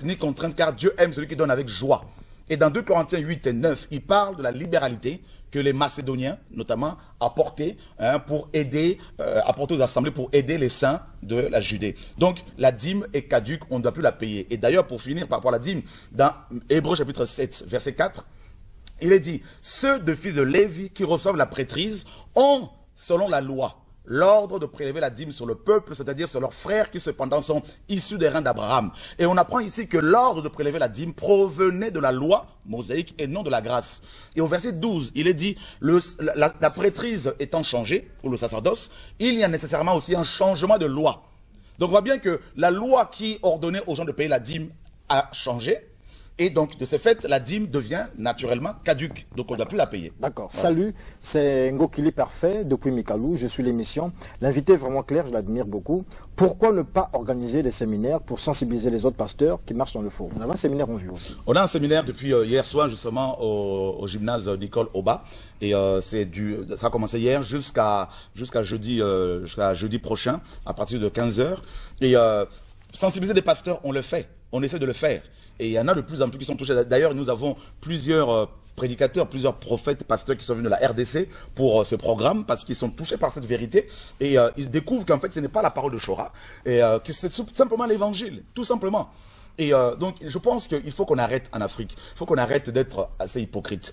ni contrainte, car Dieu aime celui qui donne avec joie. Et dans 2 Corinthiens 8 et 9, il parle de la libéralité que les Macédoniens, notamment, apportaient pour aider, apporter aux assemblées pour aider les saints de la Judée. Donc, la dîme est caduque, on ne doit plus la payer. Et d'ailleurs, pour finir par rapport à la dîme, dans Hébreux chapitre 7, verset 4, il est dit, ceux de fils de Lévi qui reçoivent la prêtrise ont, selon la loi, l'ordre de prélever la dîme sur le peuple, c'est-à-dire sur leurs frères qui cependant sont issus des reins d'Abraham. Et on apprend ici que l'ordre de prélever la dîme provenait de la loi mosaïque et non de la grâce. Et au verset 12, il est dit, la prêtrise étant changée, ou le sacerdoce, il y a nécessairement aussi un changement de loi. Donc on voit bien que la loi qui ordonnait aux gens de payer la dîme a changé, Et donc, de ce fait, la dîme devient naturellement caduque. Donc, on ne doit plus la payer. D'accord. Voilà. Salut, c'est Ngokili Parfait depuis Mikalou. Je suis l'émission. L'invité est vraiment clair, je l'admire beaucoup. Pourquoi ne pas organiser des séminaires pour sensibiliser les autres pasteurs qui marchent dans le faux? Vous avez un séminaire en vue aussi. On a un séminaire depuis hier soir, justement, au gymnase Nicole Oba. Et ça a commencé hier jusqu'à jeudi prochain, à partir de 15h. Et sensibiliser les pasteurs, on le fait. On essaie de le faire. Et il y en a de plus en plus qui sont touchés. D'ailleurs, nous avons plusieurs prédicateurs, plusieurs prophètes, pasteurs qui sont venus de la RDC pour ce programme parce qu'ils sont touchés par cette vérité. Et ils découvrent qu'en fait, ce n'est pas la parole de Chora, et que c'est simplement l'évangile, tout simplement. Et donc, je pense qu'il faut qu'on arrête en Afrique. Il faut qu'on arrête d'être assez hypocrite.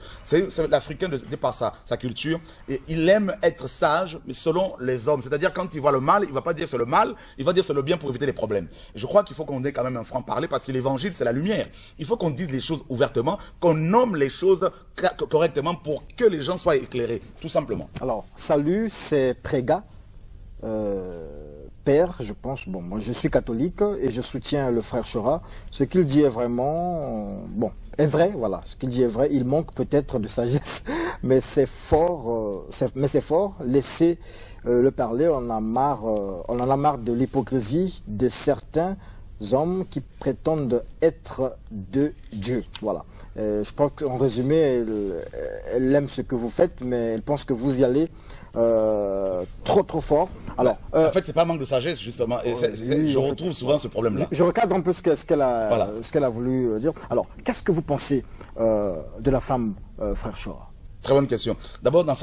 L'Africain, de par sa culture, et il aime être sage, mais selon les hommes. C'est-à-dire, quand il voit le mal, il ne va pas dire c'est le mal, il va dire c'est le bien pour éviter les problèmes. Et je crois qu'il faut qu'on ait quand même un franc-parler parce que l'évangile, c'est la lumière. Il faut qu'on dise les choses ouvertement, qu'on nomme les choses correctement pour que les gens soient éclairés, tout simplement. Alors, salut, c'est Préga. Père, je pense, bon, moi je suis catholique et je soutiens le frère Chora. Ce qu'il dit est vraiment, bon, est vrai, voilà. Ce qu'il dit est vrai. Il manque peut-être de sagesse, mais c'est fort, c'est fort. Laissez le parler. On en a marre de l'hypocrisie de certains hommes qui prétendent être de Dieu. Voilà. Je pense qu'en résumé, elle aime ce que vous faites, mais elle pense que vous y allez trop fort. Alors, en fait, c'est pas un manque de sagesse, justement. Et je retrouve souvent ce problème-là. Je recadre un peu ce qu'elle a voulu dire. Alors, qu'est-ce que vous pensez de la femme, frère Chora? Très bonne question. D'abord, dans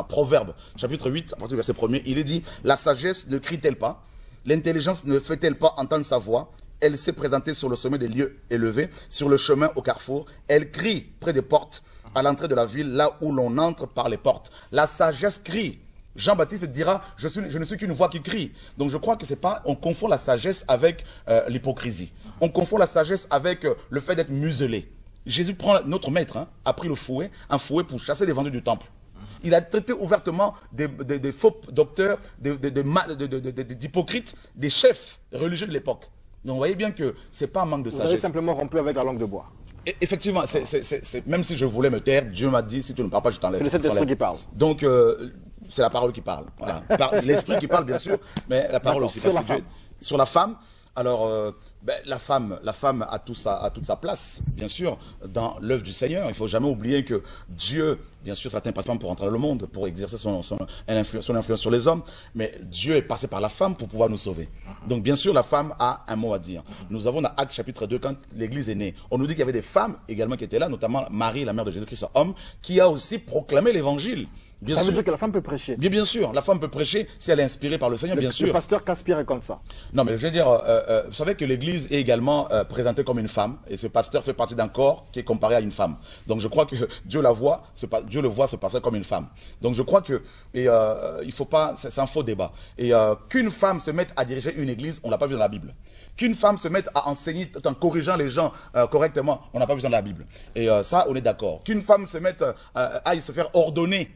Proverbe, chapitre 8, à partir du verset 1er, il est dit, la sagesse ne crie-t-elle pas? L'intelligence ne fait-elle pas entendre sa voix? Elle s'est présentée sur le sommet des lieux élevés, sur le chemin au carrefour. Elle crie près des portes, à l'entrée de la ville, là où l'on entre par les portes. La sagesse crie. Jean-Baptiste dira, je ne suis qu'une voix qui crie. Donc je crois que c'est pas, on confond la sagesse avec l'hypocrisie. On confond la sagesse avec le fait d'être muselé. Jésus prend, notre maître, a pris un fouet pour chasser les vendeurs du temple. Il a traité ouvertement des faux docteurs, d'hypocrites, des chefs religieux de l'époque. Donc vous voyez bien que ce n'est pas un manque de sagesse. Vous avez simplement rompu avec la langue de bois. Et effectivement, même si je voulais me taire, Dieu m'a dit, si tu ne parles pas, je t'enlève. C'est le Saint-Esprit qui parle. Donc, c'est la parole qui parle. Voilà. L'esprit qui parle, bien sûr, mais la parole aussi. Parce que sur la femme, alors, la femme a toute sa place, bien sûr, dans l'œuvre du Seigneur. Il ne faut jamais oublier que Dieu, bien sûr, certains passent pas pour entrer dans le monde, pour exercer son influence sur les hommes, mais Dieu est passé par la femme pour pouvoir nous sauver. Donc, bien sûr, la femme a un mot à dire. Nous avons dans Actes chapitre 2, quand l'Église est née, on nous dit qu'il y avait des femmes également qui étaient là, notamment Marie, la mère de Jésus-Christ, homme, qui a aussi proclamé l'Évangile. Ça veut dire que la femme peut prêcher. Bien sûr, la femme peut prêcher si elle est inspirée par le Seigneur, bien sûr. Le pasteur qu'inspire comme ça. Non, mais je veux dire, vous savez que l'Église est également présentée comme une femme, et ce pasteur fait partie d'un corps qui est comparé à une femme. Donc je crois que Dieu le voit, ce pasteur comme une femme. Donc je crois que il faut pas, c'est un faux débat. Et qu'une femme se mette à diriger une Église, on l'a pas vu dans la Bible. Qu'une femme se mette à enseigner tout en corrigeant les gens correctement, on n'a pas vu dans la Bible. Et ça, on est d'accord. Qu'une femme se mette à se faire ordonner,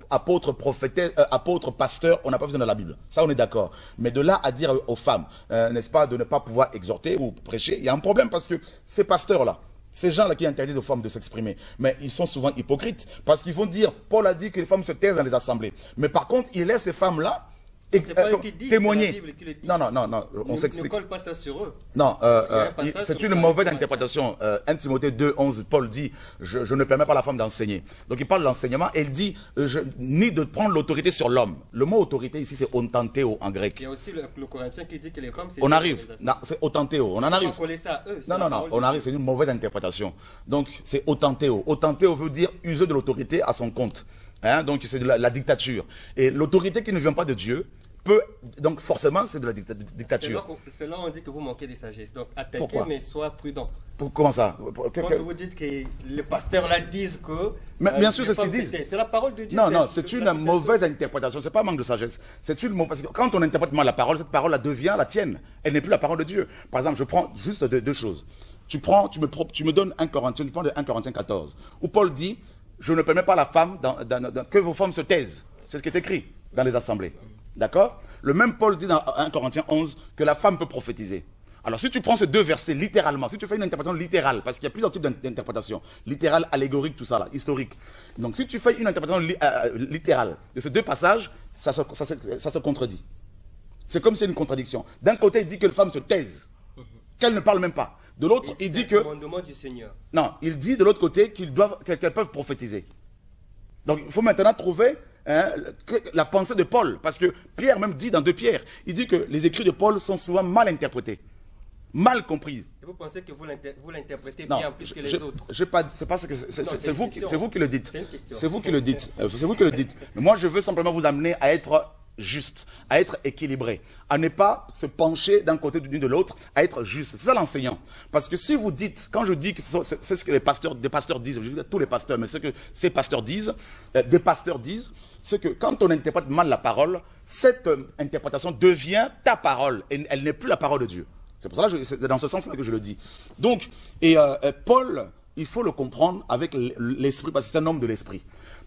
apôtre, prophétesse, apôtre, pasteur, on n'a pas besoin de la Bible. Ça, on est d'accord. Mais de là à dire aux femmes, n'est-ce pas, de ne pas pouvoir exhorter ou prêcher, il y a un problème parce que ces pasteurs-là, ces gens-là qui interdisent aux femmes de s'exprimer, mais ils sont souvent hypocrites parce qu'ils vont dire, Paul a dit que les femmes se taisent dans les assemblées. Mais par contre, il laisse ces femmes-là témoigner. Non, on s'explique. Ne colle pas ça sur eux. Non, c'est une mauvaise interprétation. 1 Timothée 2, 11, Paul dit, je ne permets pas à la femme d'enseigner. Donc il parle de l'enseignement et il dit, ni de prendre l'autorité sur l'homme. Le mot autorité ici, c'est ontanteo en grec. Il y a aussi le Corinthien qui dit que les femmes, c'est... On arrive. Non, c'est ontanteo. On en arrive. On coller ça à eux. Non, on arrive. C'est une mauvaise interprétation. Donc c'est ontanteo. Ontanteo veut dire user de l'autorité à son compte. Donc c'est de la dictature. Et l'autorité qui ne vient pas de Dieu, donc forcément c'est de la dictature. C'est là où on dit que vous manquez de sagesse. Donc attaquez, pourquoi? Mais sois prudent. Comment ça? Quand vous dites que les pasteurs là disent que... Mais bien sûr, c'est ce qu'ils disent. C'est la parole de Dieu. Non, c'est une mauvaise interprétation. C'est pas un manque de sagesse. C'est une mauvaise... Parce que quand on interprète mal la parole, cette parole-là devient la tienne. Elle n'est plus la parole de Dieu. Par exemple, je prends juste deux choses. Tu me donnes 1 Corinthiens, tu prends de 1 Corinthiens 14, où Paul dit, je ne permets pas à la femme que vos femmes se taisent. C'est ce qui est écrit dans les assemblées. D'accord? Le même Paul dit dans 1 Corinthiens 11 que la femme peut prophétiser. Alors, si tu prends ces deux versets littéralement, si tu fais une interprétation littérale, parce qu'il y a plusieurs types d'interprétations, littérale, allégorique, tout ça là, historique. Donc, si tu fais une interprétation littérale de ces deux passages, ça se contredit. C'est comme si c'est une contradiction. D'un côté, il dit que les femmes se taisent, qu'elles ne parlent même pas. De l'autre, il dit que... C'est le commandement du Seigneur. Non, il dit de l'autre côté qu'elles peuvent prophétiser. Donc, il faut maintenant trouver la pensée de Paul, parce que Pierre même dit dans 2 Pierre, il dit que les écrits de Paul sont souvent mal interprétés, mal compris. Et vous pensez que vous l'interprétez bien plus que les autres? C'est pas ce que c'est vous qui le dites. C'est vous qui le dites. C'est vous qui le dites. Mais moi, je veux simplement vous amener à être juste, à être équilibré, à ne pas se pencher d'un côté ni de l'autre, à être juste. C'est ça l'enseignant. Parce que si vous dites, quand je dis que c'est ce que des pasteurs disent, je dis tous les pasteurs, mais ce que ces pasteurs disent, des pasteurs disent, c'est que quand on interprète mal la parole, cette interprétation devient ta parole et elle n'est plus la parole de Dieu. C'est pour ça que c'est dans ce sens-là que je le dis. Donc, Paul, il faut le comprendre avec l'esprit, parce que c'est un homme de l'esprit.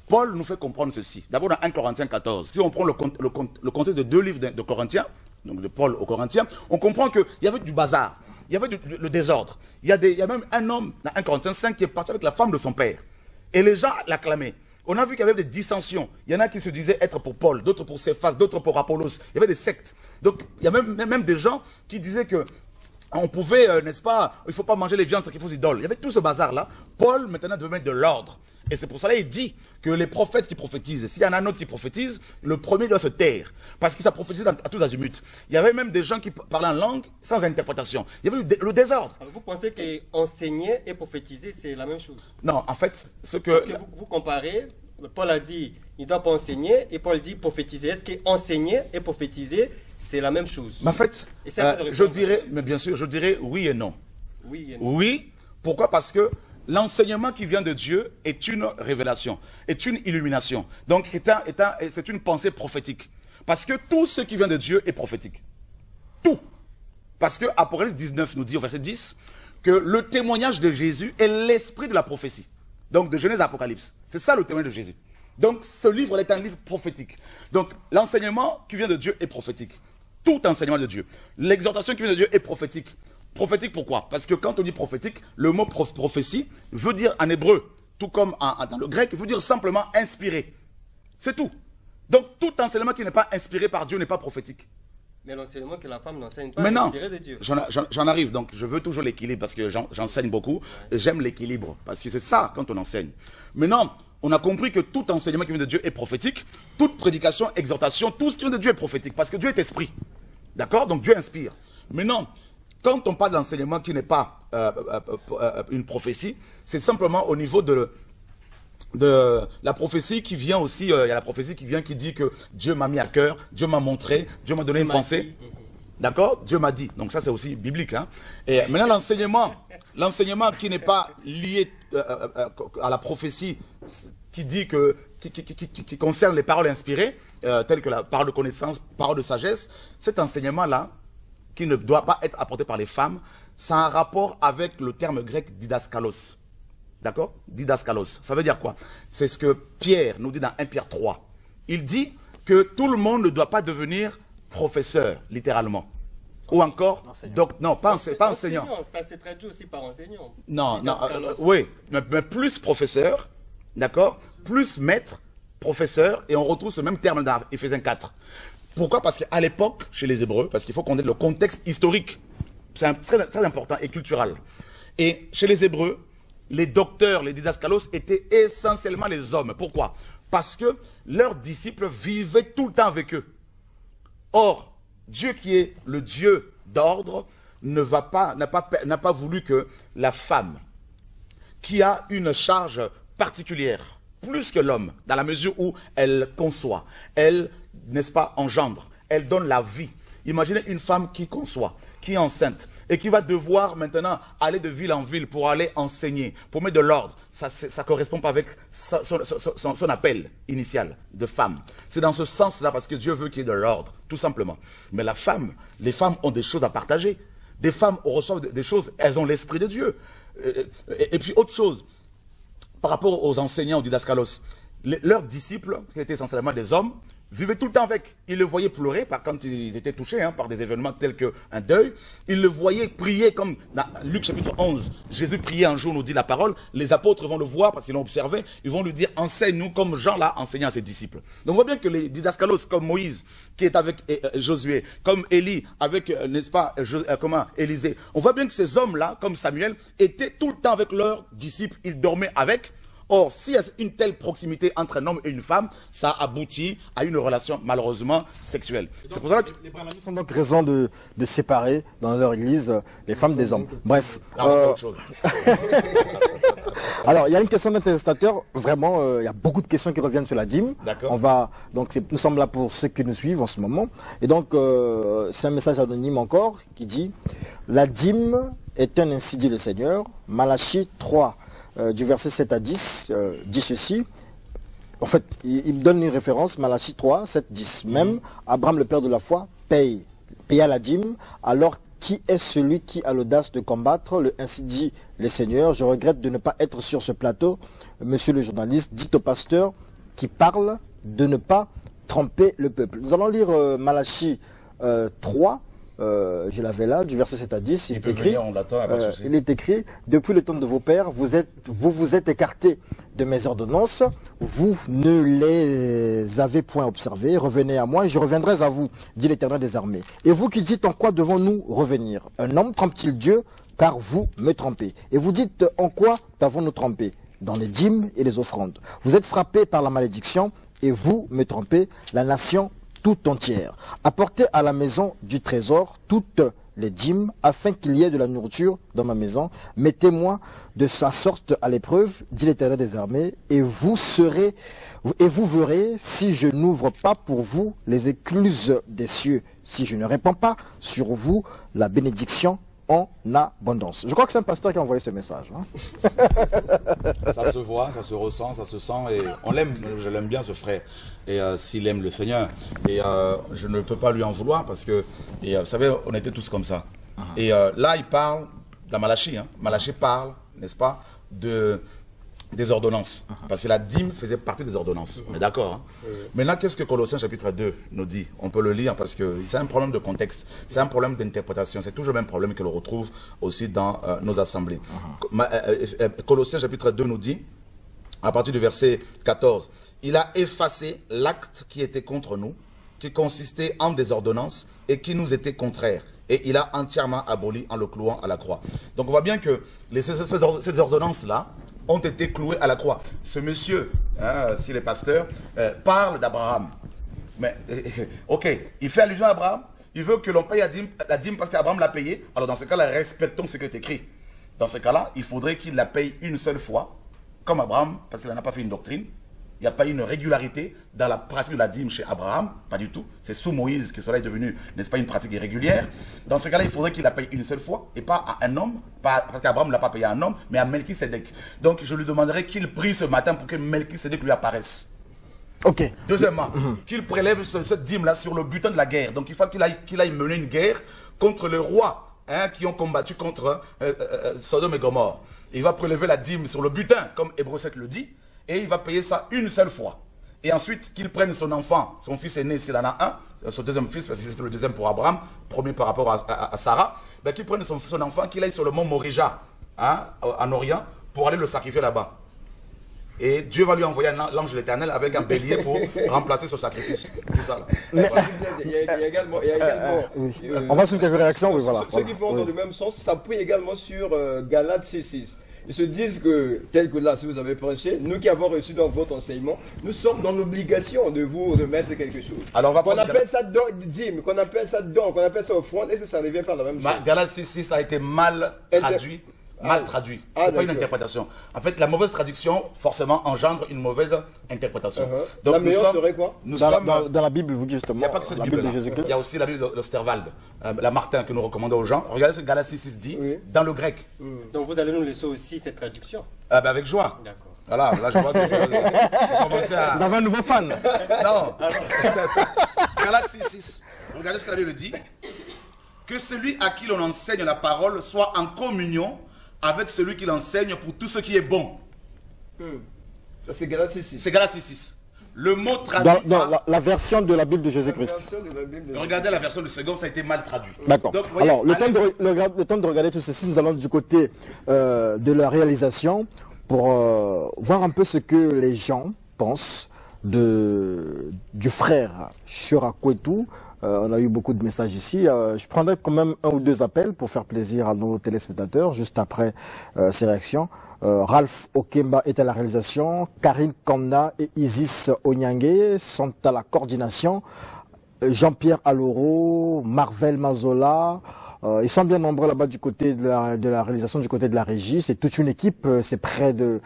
Paul nous fait comprendre ceci. D'abord dans 1 Corinthiens 14, si on prend le contexte de 2 livres de Corinthiens, donc de Paul aux Corinthiens, on comprend qu'il y avait du bazar, il y avait le désordre. Il y a même un homme dans 1 Corinthiens 5 qui est parti avec la femme de son père. Et les gens l'acclamaient. On a vu qu'il y avait des dissensions. Il y en a qui se disaient être pour Paul, d'autres pour Céphas, d'autres pour Apollos. Il y avait des sectes. Donc il y a même des gens qui disaient que on pouvait, n'est-ce pas, il ne faut pas manger les viandes sacrifiées aux idoles. Il y avait tout ce bazar-là. Paul maintenant devait mettre de l'ordre. Et c'est pour cela qu'il dit que les prophètes qui prophétisent, s'il y en a un autre qui prophétise, le premier doit se taire. Parce que ça prophétise à tous azimuts. Il y avait même des gens qui parlaient en langue sans interprétation. Il y avait le désordre. Alors vous pensez qu'enseigner et prophétiser, c'est la même chose? Non, en fait, ce que... Parce que vous comparez, Paul a dit, il ne doit pas enseigner, et Paul dit prophétiser. Est-ce qu'enseigner et prophétiser, c'est la même chose? Mais en fait, je dirais, mais bien sûr, je dirais oui et non. Oui et non. Oui, pourquoi? Parce que l'enseignement qui vient de Dieu est une révélation, est une illumination. Donc, c'est une pensée prophétique. Parce que tout ce qui vient de Dieu est prophétique. Tout. Parce que Apocalypse 19 nous dit au verset 10 que le témoignage de Jésus est l'esprit de la prophétie. Donc, de Genèse à Apocalypse. C'est ça le témoignage de Jésus. Donc, ce livre est un livre prophétique. Donc, l'enseignement qui vient de Dieu est prophétique. Tout enseignement de Dieu. L'exhortation qui vient de Dieu est prophétique. Prophétique pourquoi? Parce que quand on dit prophétique, le mot prophétie veut dire en hébreu, tout comme dans le grec, veut dire simplement inspiré. C'est tout. Donc tout enseignement qui n'est pas inspiré par Dieu n'est pas prophétique. Mais l'enseignement que la femme n'enseigne pas est inspiré de Dieu. J'en arrive, donc je veux toujours l'équilibre parce que j'enseigne beaucoup. Et j'aime l'équilibre parce que c'est ça quand on enseigne. Maintenant, on a compris que tout enseignement qui vient de Dieu est prophétique. Toute prédication, exhortation, tout ce qui vient de Dieu est prophétique parce que Dieu est esprit. D'accord? Donc Dieu inspire. Maintenant, quand on parle d'enseignement qui n'est pas une prophétie, c'est simplement au niveau de la prophétie qui vient aussi, il y a la prophétie qui vient qui dit que Dieu m'a mis à cœur, Dieu m'a montré, Dieu m'a donné une pensée. D'accord? Dieu m'a dit. Donc ça c'est aussi biblique. Hein? Et maintenant l'enseignement qui n'est pas lié à la prophétie, qui dit qui concerne les paroles inspirées, telles que la parole de connaissance, parole de sagesse, cet enseignement-là, qui ne doit pas être apporté par les femmes, ça a un rapport avec le terme grec didaskalos. D'accord? Didaskalos. Ça veut dire quoi? C'est ce que Pierre nous dit dans 1 Pierre 3. Il dit que tout le monde ne doit pas devenir professeur, littéralement. Ou encore, non, pas enseignant. Ça se traduit aussi par enseignant. Non, oui, mais plus professeur, d'accord? Plus maître, professeur, et on retrouve ce même terme dans Éphésiens 4. Pourquoi? Parce qu'à l'époque, chez les Hébreux, parce qu'il faut connaître le contexte historique, c'est très, très important et culturel. Et chez les Hébreux, les docteurs, les didaskalos étaient essentiellement les hommes. Pourquoi? Parce que leurs disciples vivaient tout le temps avec eux. Or, Dieu qui est le Dieu d'ordre n'a pas voulu que la femme, qui a une charge particulière, plus que l'homme, dans la mesure où elle conçoit, elle, n'est-ce pas, engendre, elle donne la vie. Imaginez une femme qui conçoit, qui est enceinte, et qui va devoir maintenant aller de ville en ville pour aller enseigner, pour mettre de l'ordre. Ça ne correspond pas avec son appel initial de femme. C'est dans ce sens-là, parce que Dieu veut qu'il y ait de l'ordre, tout simplement. Mais les femmes ont des choses à partager. Des femmes reçoivent des choses, elles ont l'esprit de Dieu. Et puis autre chose, par rapport aux enseignants, aux didaskalos, leurs disciples, qui étaient essentiellement des hommes, vivaient tout le temps avec. Ils le voyaient pleurer quand ils étaient touchés par des événements tels qu'un deuil. Ils le voyaient prier comme dans Luc chapitre 11. Jésus priait un jour, nous dit la parole. Les apôtres vont le voir parce qu'ils l'ont observé. Ils vont lui dire, enseigne-nous comme Jean l'a enseigné à ses disciples. Donc on voit bien que les didascalos comme Moïse, qui est avec Josué, comme Élie, avec, n'est-ce pas, Élisée. On voit bien que ces hommes-là, comme Samuel, étaient tout le temps avec leurs disciples. Ils dormaient avec. Or, s'il y a une telle proximité entre un homme et une femme, ça aboutit à une relation malheureusement sexuelle. C'est pour ça que les brahmanistes ont donc raison de séparer dans leur église les femmes des hommes. Bref. c'est autre chose. Alors, il y a une question d'interestateur. Vraiment, il y a beaucoup de questions qui reviennent sur la dîme. D'accord. Nous sommes là pour ceux qui nous suivent en ce moment. Et donc, c'est un message anonyme encore qui dit « La dîme est un ainsi dit le Seigneur. Malachie 3. Du verset 7 à 10, dit ceci. En fait, il me donne une référence, Malachie 3, 7, 10. Même Abraham, le père de la foi, paya la dîme. Alors, qui est celui qui a l'audace de combattre? Ainsi dit le Seigneur. Je regrette de ne pas être sur ce plateau. Monsieur le journaliste, dites au pasteur qui parle de ne pas tromper le peuple. Nous allons lire Malachie 3. Je l'avais là, du verset 7 à 10, il est écrit, venir, on l'attend, pas de souci. il est écrit, depuis le temps de vos pères, vous vous êtes écartés de mes ordonnances, vous ne les avez point observées, revenez à moi et je reviendrai à vous, dit l'Éternel des armées. Et vous qui dites, en quoi devons-nous revenir? Un homme trompe-t-il Dieu? Car vous me trompez. Et vous dites, en quoi t'avons-nous trompé? Dans les dîmes et les offrandes. Vous êtes frappés par la malédiction et vous me trompez, la nation tout entière. Apportez à la maison du trésor toutes les dîmes, afin qu'il y ait de la nourriture dans ma maison. Mettez-moi de sa sorte à l'épreuve, dit l'Éternel des armées, et vous verrez si je n'ouvre pas pour vous les écluses des cieux, si je ne répands pas sur vous la bénédiction en abondance. Je crois que c'est un pasteur qui a envoyé ce message. Ça se voit, ça se ressent, ça se sent, et on l'aime, je l'aime bien ce frère, et s'il aime le Seigneur, et je ne peux pas lui en vouloir, parce que, vous savez, on était tous comme ça. Et là, il parle, dans Malachie, Malachie parle, n'est-ce pas, des ordonnances, parce que la dîme faisait partie des ordonnances, on est d'accord. Maintenant, qu'est-ce que Colossiens chapitre 2 nous dit? On peut le lire parce que c'est un problème de contexte, c'est un problème d'interprétation, c'est toujours le même problème que l'on retrouve aussi dans nos assemblées. Colossiens chapitre 2 nous dit, à partir du verset 14, il a effacé l'acte qui était contre nous, qui consistait en des ordonnances et qui nous était contraire. Et il a entièrement aboli en le clouant à la croix. Donc on voit bien que ces ordonnances-là ont été cloués à la croix. Ce monsieur, s'il est pasteur, parle d'Abraham. Mais, ok, il fait allusion à Abraham, il veut que l'on paye la dîme parce qu'Abraham l'a payé. Alors dans ce cas-là, respectons ce qui est écrit. Dans ce cas-là, il faudrait qu'il la paye une seule fois, comme Abraham, parce qu'il n'a pas fait une doctrine. Il n'y a pas une régularité dans la pratique de la dîme chez Abraham, pas du tout. C'est sous Moïse que cela est devenu, n'est-ce pas, une pratique irrégulière. Dans ce cas-là, il faudrait qu'il la paye une seule fois, et pas à un homme, parce qu'Abraham ne l'a pas payé à un homme, mais à Melchisédek. Donc je lui demanderai qu'il prie ce matin pour que Melchisédek lui apparaisse. Ok. Deuxièmement, qu'il prélève cette dîme-là sur le butin de la guerre. Donc il faut qu'il aille mener une guerre contre les rois qui ont combattu contre Sodome et Gomorrhe. Il va prélever la dîme sur le butin, comme Hébreux 7 le dit, et il va payer ça une seule fois. Et ensuite, qu'il prenne son enfant, son fils aîné, s'il en a un, son deuxième fils, parce que c'est le deuxième pour Abraham, premier par rapport à Sarah, ben, qu'il prenne son enfant, qu'il aille sur le mont Morija, en Orient, pour aller le sacrifier là-bas. Et Dieu va lui envoyer l'ange de l'Éternel avec un bélier pour remplacer ce sacrifice. Tout ça, là. Mais, il y a également on va sur quelques réactions, oui, voilà. Ceux qui vont dans le même sens s'appuient également sur Galates 6.6. Ils se disent que, tel que là, si vous avez prêché, nous qui avons reçu donc votre enseignement, nous sommes dans l'obligation de vous remettre quelque chose. Alors, qu'on appelle ça dîme, qu'on appelle ça don, qu'on appelle ça offrande, est-ce que ça ne revient pas la même chose? Galates 6.6 a été mal traduit. C'est pas une interprétation. En fait, la mauvaise traduction, forcément, engendre une mauvaise interprétation. Donc, la meilleure serait quoi? Dans la Bible, vous dites justement. Il n'y a pas que cette Bible de Jésus-Christ. Il y a aussi la Bible de Stervald, la Martin que nous recommandons aux gens. Regardez ce que Galates 6.6 dit dans le grec. Donc vous allez nous laisser aussi cette traduction. Avec joie. D'accord. Voilà, là je vois que vous avez un nouveau fan. Non. Galates 6.6. Regardez ce que la Bible dit. Que celui à qui l'on enseigne la parole soit en communion avec celui qui l'enseigne pour tout ce qui est bon. C'est Galates 6.6. C'est Galates 6.6. Le mot traduit Dans la version de la Bible de Jésus-Christ. Regardez la version de second, ça a été mal traduit. D'accord. Donc, voyez, Alors, le temps de regarder tout ceci, nous allons du côté de la réalisation pour voir un peu ce que les gens pensent du frère Chorakwetu. On a eu beaucoup de messages ici. Je prendrai quand même un ou deux appels pour faire plaisir à nos téléspectateurs, juste après ces réactions. Ralph Okemba est à la réalisation, Karine Kamna et Isis Onyangue sont à la coordination, Jean-Pierre Aloro, Marvel Mazola, ils sont bien nombreux là-bas du côté de la réalisation, du côté de la régie. C'est toute une équipe, c'est près de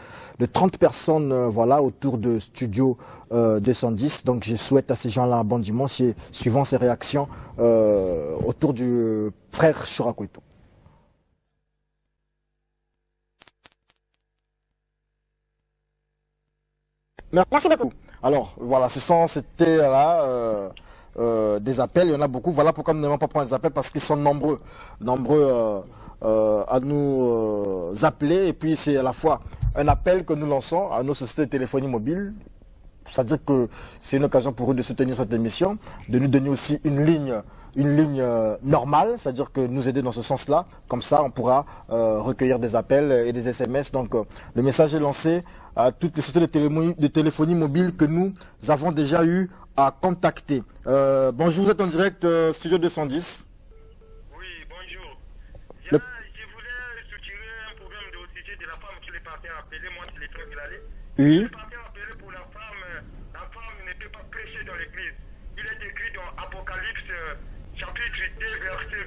30 personnes voilà, autour de Studio 210. Donc je souhaite à ces gens-là un bon dimanche et suivant ces réactions autour du frère Chorakwetu. Merci beaucoup. Alors voilà, c'était là des appels, il y en a beaucoup. Voilà pourquoi nous n'aimons pas prendre des appels, parce qu'ils sont nombreux à nous appeler. Et puis c'est à la fois un appel que nous lançons à nos sociétés de téléphonie mobile. C'est-à-dire que c'est une occasion pour eux de soutenir cette émission, de nous donner aussi une ligne normale, c'est-à-dire que nous aider dans ce sens-là. Comme ça, on pourra recueillir des appels et des SMS. Donc, le message est lancé à toutes les sociétés de téléphonie mobile que nous avons déjà eu à contacter. Bonjour, vous êtes en direct, Studio 210. Oui, bonjour. Je voulais soutirer un problème au sujet de la femme qui est partie appeler. Moi, c'est les frères Bilalé. Oui. Il est parti appeler pour la femme. La femme ne peut pas prêcher dans l'église. Il est écrit dans Apocalypse chapitre 2, verset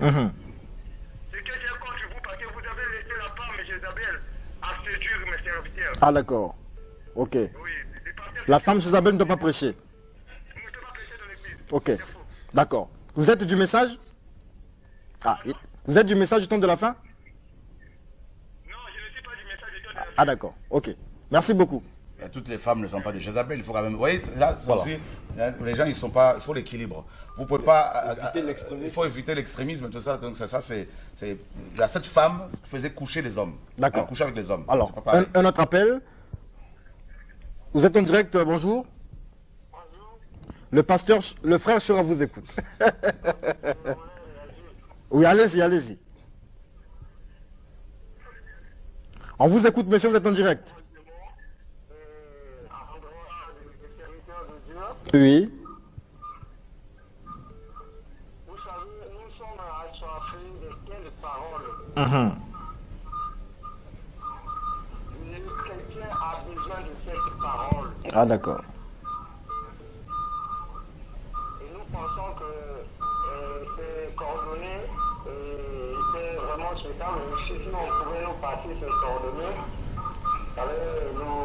20. Ce que j'ai contre vous, parce que vous avez laissé la femme Jézabel à séduire mes serviteurs. Ah d'accord. Ok. Oui, la femme Jézabel ne doit pas prêcher. Ne peut pas prêcher dans l'église. Ok. D'accord. Vous êtes du message? Ah, vous êtes du message du temps de la fin? Non, je ne suis pas du message du temps de la fin. Ah d'accord. Ok. Merci beaucoup. Et toutes les femmes ne sont pas des Jézabel, il faut quand même... Vous voyez, là, voilà. Aussi, les gens, ils sont pas... Il faut l'équilibre. Vous pouvez pas... il faut éviter l'extrémisme, tout ça. Donc ça, c'est... Cette femme faisait coucher les hommes. D'accord. Coucher avec les hommes. Alors, un autre appel. Vous êtes en direct, bonjour. Bonjour. Le frère Chora vous écoute. Oui, allez-y, allez-y. On vous écoute, monsieur, vous êtes en direct. Oui. Vous savez, nous sommes assoiffés de telles paroles. Le chrétien a besoin de cette parole. Ah d'accord. Et nous pensons que c'est coordonné, c'est vraiment souhaitable. Si on pouvait nous passer ces coordonnées, ça allait nous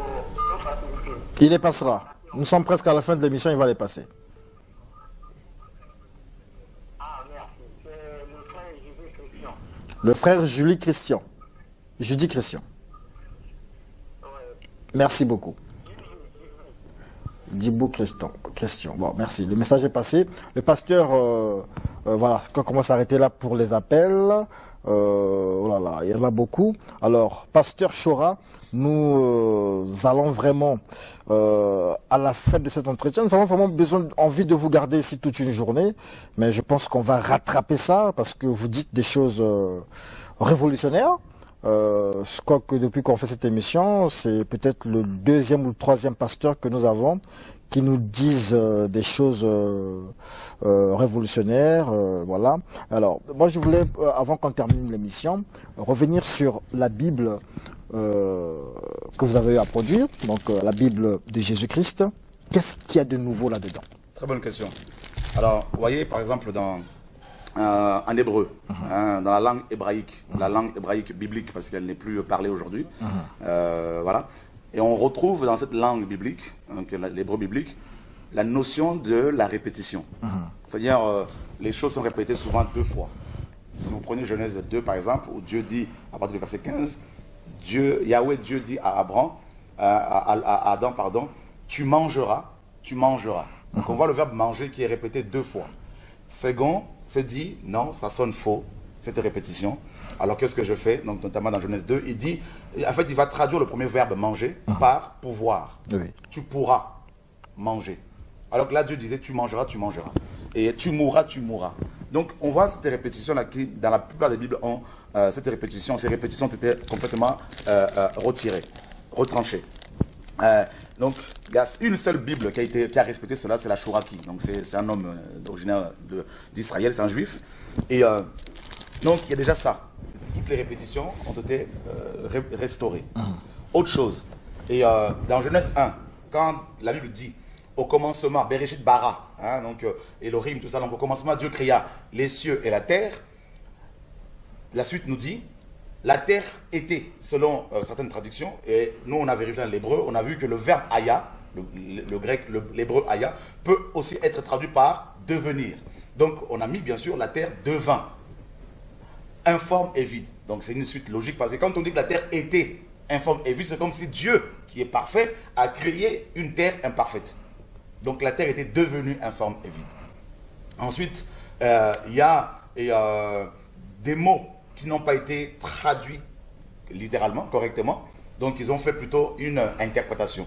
faciliter. Il les passera. Nous sommes presque à la fin de l'émission, il va les passer. Ah, merci. C'est le frère Julie Christian. Le frère Julie Christian. Judy Christian. Ouais. Merci beaucoup. Dibou Christian. Bon, merci. Le message est passé. Le pasteur, voilà, on commence à arrêter là pour les appels. Oh là là, il y en a beaucoup. Alors, pasteur Chora, nous allons vraiment à la fin de cet entretien. Nous avons vraiment envie de vous garder ici toute une journée, mais je pense qu'on va rattraper ça parce que vous dites des choses révolutionnaires. Je crois que depuis qu'on fait cette émission, c'est peut-être le deuxième ou le troisième pasteur que nous avons qui nous disent des choses révolutionnaires. Voilà. Alors, moi, je voulais, avant qu'on termine l'émission, revenir sur la Bible que vous avez eu à produire, donc la Bible de Jésus-Christ. Qu'est-ce qu'il y a de nouveau là-dedans? Très bonne question. Alors, vous voyez, par exemple, en hébreu, dans la langue hébraïque biblique, parce qu'elle n'est plus parlée aujourd'hui. Voilà. Et on retrouve dans cette langue biblique, donc l'hébreu biblique, la notion de la répétition. C'est-à-dire, les choses sont répétées souvent deux fois. Si vous prenez Genèse 2, par exemple, où Dieu dit, à partir du verset 15, Yahweh Dieu dit à Adam, pardon, tu mangeras. Donc on voit le verbe manger qui est répété deux fois. Second, se dit, non, ça sonne faux, cette répétition. Alors qu'est-ce que je fais? Donc notamment dans Genèse 2, il dit, en fait il va traduire le premier verbe manger par pouvoir. Oui. Tu pourras. manger. Alors que là, Dieu disait, tu mangeras, tu mangeras. Et tu mourras, tu mourras. Donc, on voit cette répétition-là qui, dans la plupart des Bibles, ont ces répétitions ont été complètement retirées, retranchées. Donc, il y a une seule Bible qui a respecté cela, c'est la Chouraki. Donc, c'est un homme originaire d'Israël, c'est un juif. Et donc, il y a déjà ça. Toutes les répétitions ont été restaurées. Autre chose. Et dans Genèse 1, quand la Bible dit, au commencement, Bereshit bara, hein, donc Elohim, tout ça, donc au commencement, Dieu créa les cieux et la terre. La suite nous dit, la terre était, selon certaines traductions, et nous on a vérifié dans l'hébreu, on a vu que le verbe aya, le grec, l'hébreu aya, peut aussi être traduit par devenir. Donc on a mis bien sûr la terre devint, informe et vide. Donc c'est une suite logique, parce que quand on dit que la terre était informe et vide, c'est comme si Dieu, qui est parfait, a créé une terre imparfaite. Donc la terre était devenue informe et vide. Ensuite, il y a des mots qui n'ont pas été traduits littéralement, correctement. Donc ils ont fait plutôt une interprétation.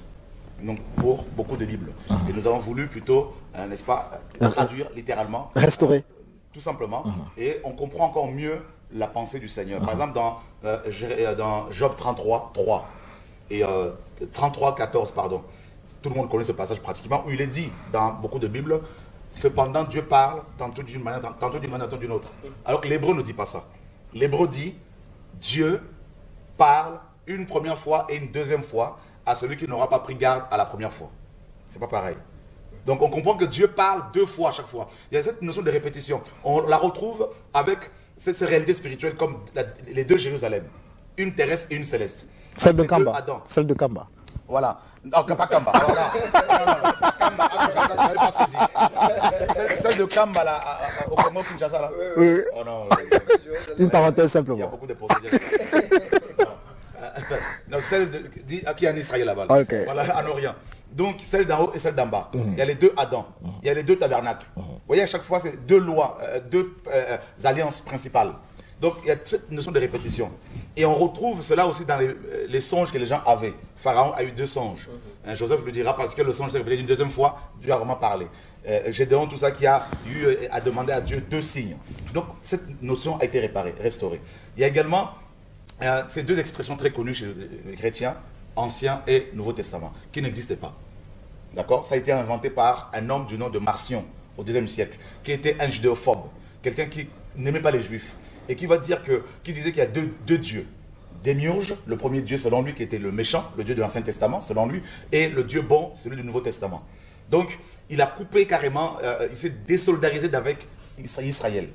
Donc pour beaucoup de Bibles. Et nous avons voulu plutôt, n'est-ce pas, traduire littéralement. Restaurer. Tout simplement. Et on comprend encore mieux la pensée du Seigneur. Par exemple, dans Job 33, 3 et 33, 14, pardon. Tout le monde connaît ce passage pratiquement, où il est dit dans beaucoup de Bibles, cependant Dieu parle tantôt d'une manière, tantôt d'une autre. Alors que l'hébreu ne dit pas ça. L'hébreu dit, Dieu parle une première fois et une deuxième fois à celui qui n'aura pas pris garde à la première fois. C'est pas pareil. Donc on comprend que Dieu parle deux fois à chaque fois. Il y a cette notion de répétition. On la retrouve avec cette réalité spirituelle comme les deux Jérusalem. Une terrestre et une céleste. Celle de Kamba. Celle de Kamba. Voilà. Non, pas Kamba. Alors là, Kamba, je n'avais pas saisi. Celle de Kamba, là, au Congo, Kinshasa, là. Oui. Oh non. Une parenthèse Il y a simplement. beaucoup de procédures. Non, celle qui est en Israël là-bas. Ok. Voilà, en Orient. Donc, celle d'en haut et celle d'en bas. Il y a les deux Adam. Il y a les deux tabernacles. Vous voyez, à chaque fois, c'est deux lois, deux alliances principales. Donc, il y a cette notion de répétition. Et on retrouve cela aussi dans les songes que les gens avaient. Pharaon a eu deux songes. Joseph le dira parce que le songe s'est répété une deuxième fois, Dieu a vraiment parlé. Gédéon, tout ça, qui a demandé à Dieu deux signes. Donc, cette notion a été restaurée. Il y a également ces deux expressions très connues chez les chrétiens, Ancien et Nouveau Testament, qui n'existaient pas. D'accord? Ça a été inventé par un homme du nom de Marcion, au IIe siècle, qui était un judéophobe, quelqu'un qui n'aimait pas les Juifs. Et qui disait qu'il y a deux dieux. Démiurge, le premier dieu selon lui, qui était le méchant, le dieu de l'Ancien Testament selon lui, et le dieu bon, celui du Nouveau Testament. Donc, il a coupé carrément, il s'est désolidarisé d'avec Israël.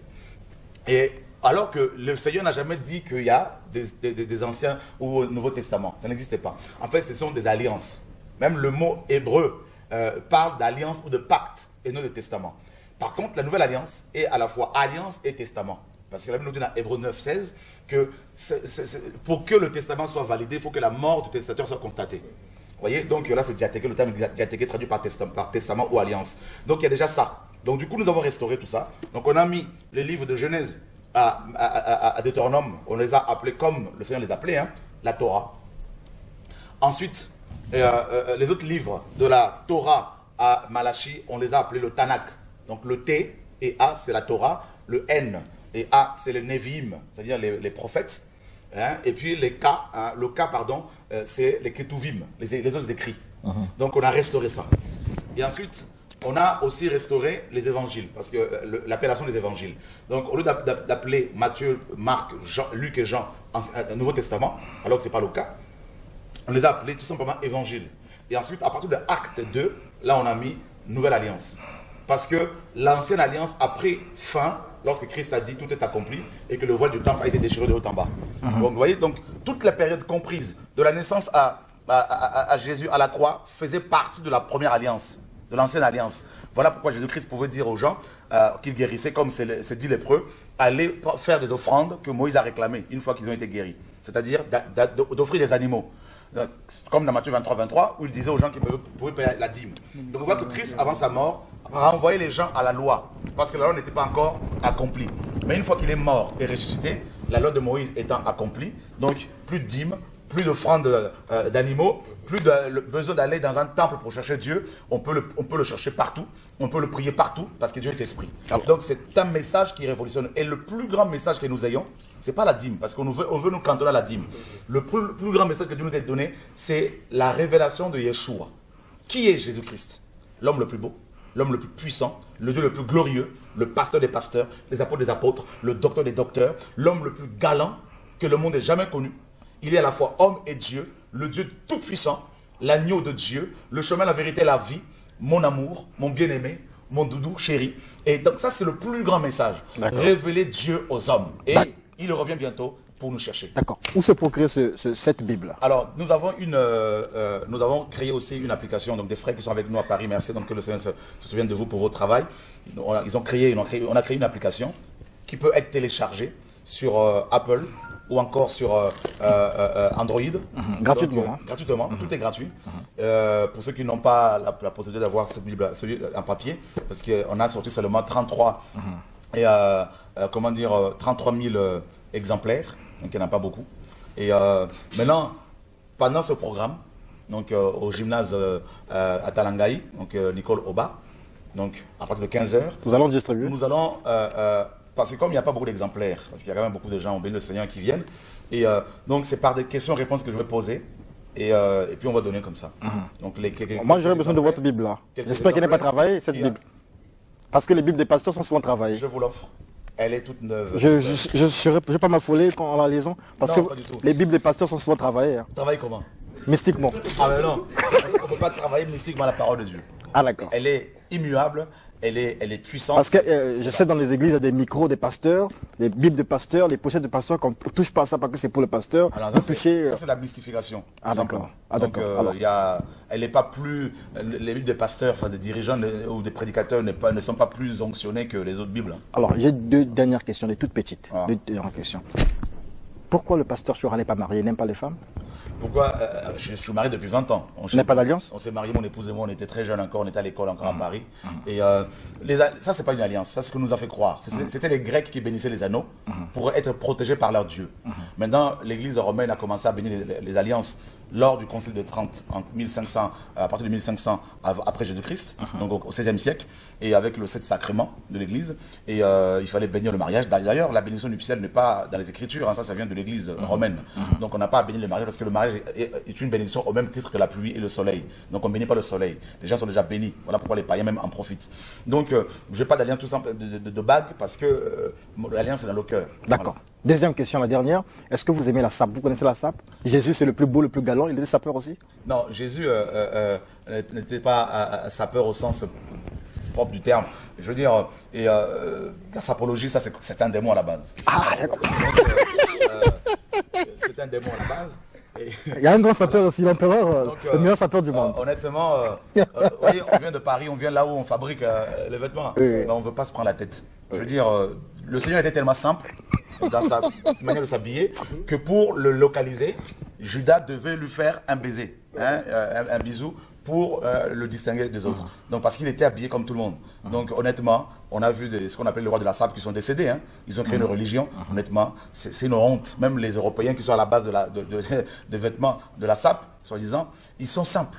Et alors que le Seigneur n'a jamais dit qu'il y a des Anciens ou Nouveau Testament. Ça n'existait pas. En fait, ce sont des alliances. Même le mot hébreu parle d'alliance ou de pacte et non de testament. Par contre, la nouvelle alliance est à la fois alliance et testament. Parce que la Bible nous dit dans Hébreux 9, 16 que pour que le testament soit validé, il faut que la mort du testateur soit constatée. Vous voyez, donc là, c'est diathéqué, le terme diathéqué traduit par testament ou alliance. Donc il y a déjà ça. Donc du coup, nous avons restauré tout ça. Donc on a mis les livres de Genèse à Deutéronome, on les a appelés comme le Seigneur les appelait, hein, la Torah. Ensuite, les autres livres de la Torah à Malachi, on les a appelés le Tanakh. Donc le T et A, c'est la Torah, le N et A, c'est les Nevi'im, c'est-à-dire les prophètes. Hein, et puis les K, hein, le K, pardon, c'est les Ketuvim, les autres écrits. Donc on a restauré ça. Et ensuite, on a aussi restauré les évangiles, parce que l'appellation des évangiles. Donc au lieu d'appeler Matthieu, Marc, Luc et Jean un Nouveau Testament, alors que ce n'est pas le cas, on les a appelés tout simplement évangiles. Et ensuite, à partir de Acte 2, là on a mis Nouvelle Alliance. Parce que l'ancienne alliance a pris fin lorsque Christ a dit tout est accompli et que le voile du temple a été déchiré de haut en bas. Donc vous voyez, donc toute la période comprise de la naissance à Jésus à la croix faisait partie de la première alliance, de l'ancienne alliance. Voilà pourquoi Jésus-Christ pouvait dire aux gens qu'il guérissait, comme c'est dit lépreux, aller faire des offrandes que Moïse a réclamées une fois qu'ils ont été guéris. C'est-à-dire d'offrir des animaux. Comme dans Matthieu 23, 23, où il disait aux gens qu'ils pouvaient payer la dîme. Donc on voit que Christ, avant sa mort, a renvoyé les gens à la loi, parce que la loi n'était pas encore accomplie. Mais une fois qu'il est mort et ressuscité, la loi de Moïse étant accomplie, donc plus de dîmes, plus d'offrandes d'animaux, plus le besoin d'aller dans un temple pour chercher Dieu. On peut le chercher partout. On peut le prier partout parce que Dieu est esprit. Donc c'est un message qui révolutionne. Et le plus grand message que nous ayons, c'est pas la dîme, parce qu'on veut nous cantonner à la dîme. Le plus grand message que Dieu nous a donné, c'est la révélation de Yeshua. Qui est Jésus-Christ? L'homme le plus beau, l'homme le plus puissant, le Dieu le plus glorieux, le pasteur des pasteurs, les apôtres des apôtres, le docteur des docteurs, l'homme le plus galant que le monde ait jamais connu. Il est à la fois homme et Dieu, le Dieu tout-puissant, l'agneau de Dieu, le chemin, la vérité, la vie, mon amour, mon bien-aimé, mon doudou chéri. Et donc ça, c'est le plus grand message. Révéler Dieu aux hommes. Et il revient bientôt pour nous chercher. D'accord. Où se procure cette Bible? Alors, nous avons créé aussi une application, donc des frères qui sont avec nous à Paris, merci, donc que le Seigneur se souvienne de vous pour votre travail. On a créé une application qui peut être téléchargée sur Apple ou encore sur Android. Gratuitement. Donc, gratuitement, tout est gratuit. Pour ceux qui n'ont pas la possibilité d'avoir cette Bible en papier, parce qu'on a sorti seulement 33 000 exemplaires, donc il n'y en a pas beaucoup. Et maintenant, pendant ce programme, donc au gymnase à Talangaï, donc Nicole Oba, donc à partir de 15 h, nous allons distribuer. Nous allons, parce que comme il n'y a pas beaucoup d'exemplaires, parce qu'il y a quand même beaucoup de gens, on bénit le Seigneur, qui viennent, et donc c'est par des questions-réponses que je vais poser. Et puis on va donner comme ça. Donc, moi j'aurais besoin de votre Bible là. J'espère qu'elle n'est pas travaillée, cette Bible. Parce que les Bibles des pasteurs sont souvent travaillées. Je vous l'offre. Elle est toute neuve. Je ne vais pas m'affoler en la liaison. Parce non, que les Bibles des pasteurs sont souvent travaillées. Hein. Travaille comment? Mystiquement. Ah mais non, on ne peut pas travailler mystiquement la parole de Dieu. Ah d'accord. Elle est immuable, elle est puissante. Parce que je sais dans les églises, il y a des micros des pasteurs, les Bibles des pasteurs, les pochettes des pasteurs, qu'on ne touche pas à ça parce que c'est pour le pasteur. Alors, ça, c'est la mystification. Ah d'accord. Ah, donc elle n'est pas plus, les Bibles des pasteurs, enfin des dirigeants ou des prédicateurs ne sont pas plus onctionnés que les autres Bibles. Alors j'ai deux dernières questions, des toutes petites. Deux dernières questions. Pourquoi le pasteur Chora n'est pas marié, n'aime pas les femmes? Pourquoi je suis marié depuis 20 ans. On n'a pas d'alliance? On s'est marié, mon épouse et moi, on était très jeunes encore, on était à l'école encore à Paris. Et ça, c'est pas une alliance, ça c'est ce que nous a fait croire. C'était les Grecs qui bénissaient les anneaux pour être protégés par leur Dieu. Maintenant, l'église romaine a commencé à bénir les alliances lors du Concile de Trente, en 1500, à partir de 1500 après Jésus-Christ, donc au XVIe siècle, et avec le 7 sacrements de l'église. Et il fallait bénir le mariage. D'ailleurs, la bénédiction nuptiale n'est pas dans les Écritures, hein, ça vient de l'église romaine. Donc on n'a pas à bénir le mariage parce que le mariage est une bénédiction au même titre que la pluie et le soleil. Donc on ne bénit pas le soleil. Les gens sont déjà bénis. Voilà pourquoi les païens même en profitent. Donc je n'ai pas d'alliance tout simple de bague parce que l'alliance est dans le cœur. D'accord. Voilà. Deuxième question, la dernière. Est-ce que vous aimez la sape? Vous connaissez la sape? Jésus, c'est le plus beau, le plus galant. Il était sapeur aussi? Non, Jésus n'était pas sapeur au sens propre du terme. Je veux dire, la sapologie, ça c'est un démon à la base. Ah, d'accord. C'est un démon à la base. Il y a un grand sapeur aussi, l'empereur, le meilleur sapeur du monde. Honnêtement, vous voyez, on vient de Paris, on vient là où on fabrique les vêtements. Mais on ne veut pas se prendre la tête. Je veux dire, le Seigneur était tellement simple dans sa manière de s'habiller que pour le localiser, Judas devait lui faire un baiser, hein, un bisou pour le distinguer des autres. Donc parce qu'il était habillé comme tout le monde. Donc honnêtement, on a vu ce qu'on appelle les rois de la sape qui sont décédés. Hein. Ils ont créé une religion. Honnêtement, c'est une honte. Même les Européens qui sont à la base des vêtements de la sape, soi-disant, ils sont simples.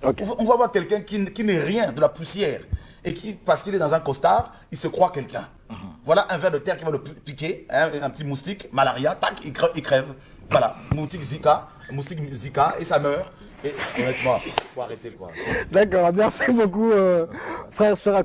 Okay. On va voir quelqu'un qui n'est rien, de la poussière. Et qui, parce qu'il est dans un costard, il se croit quelqu'un. Voilà un ver de terre qui va le piquer, hein, un petit moustique, malaria, tac, il crève. Voilà, moustique Zika, et ça meurt. Et honnêtement, il faut arrêter quoi. D'accord, merci beaucoup, frère Chora.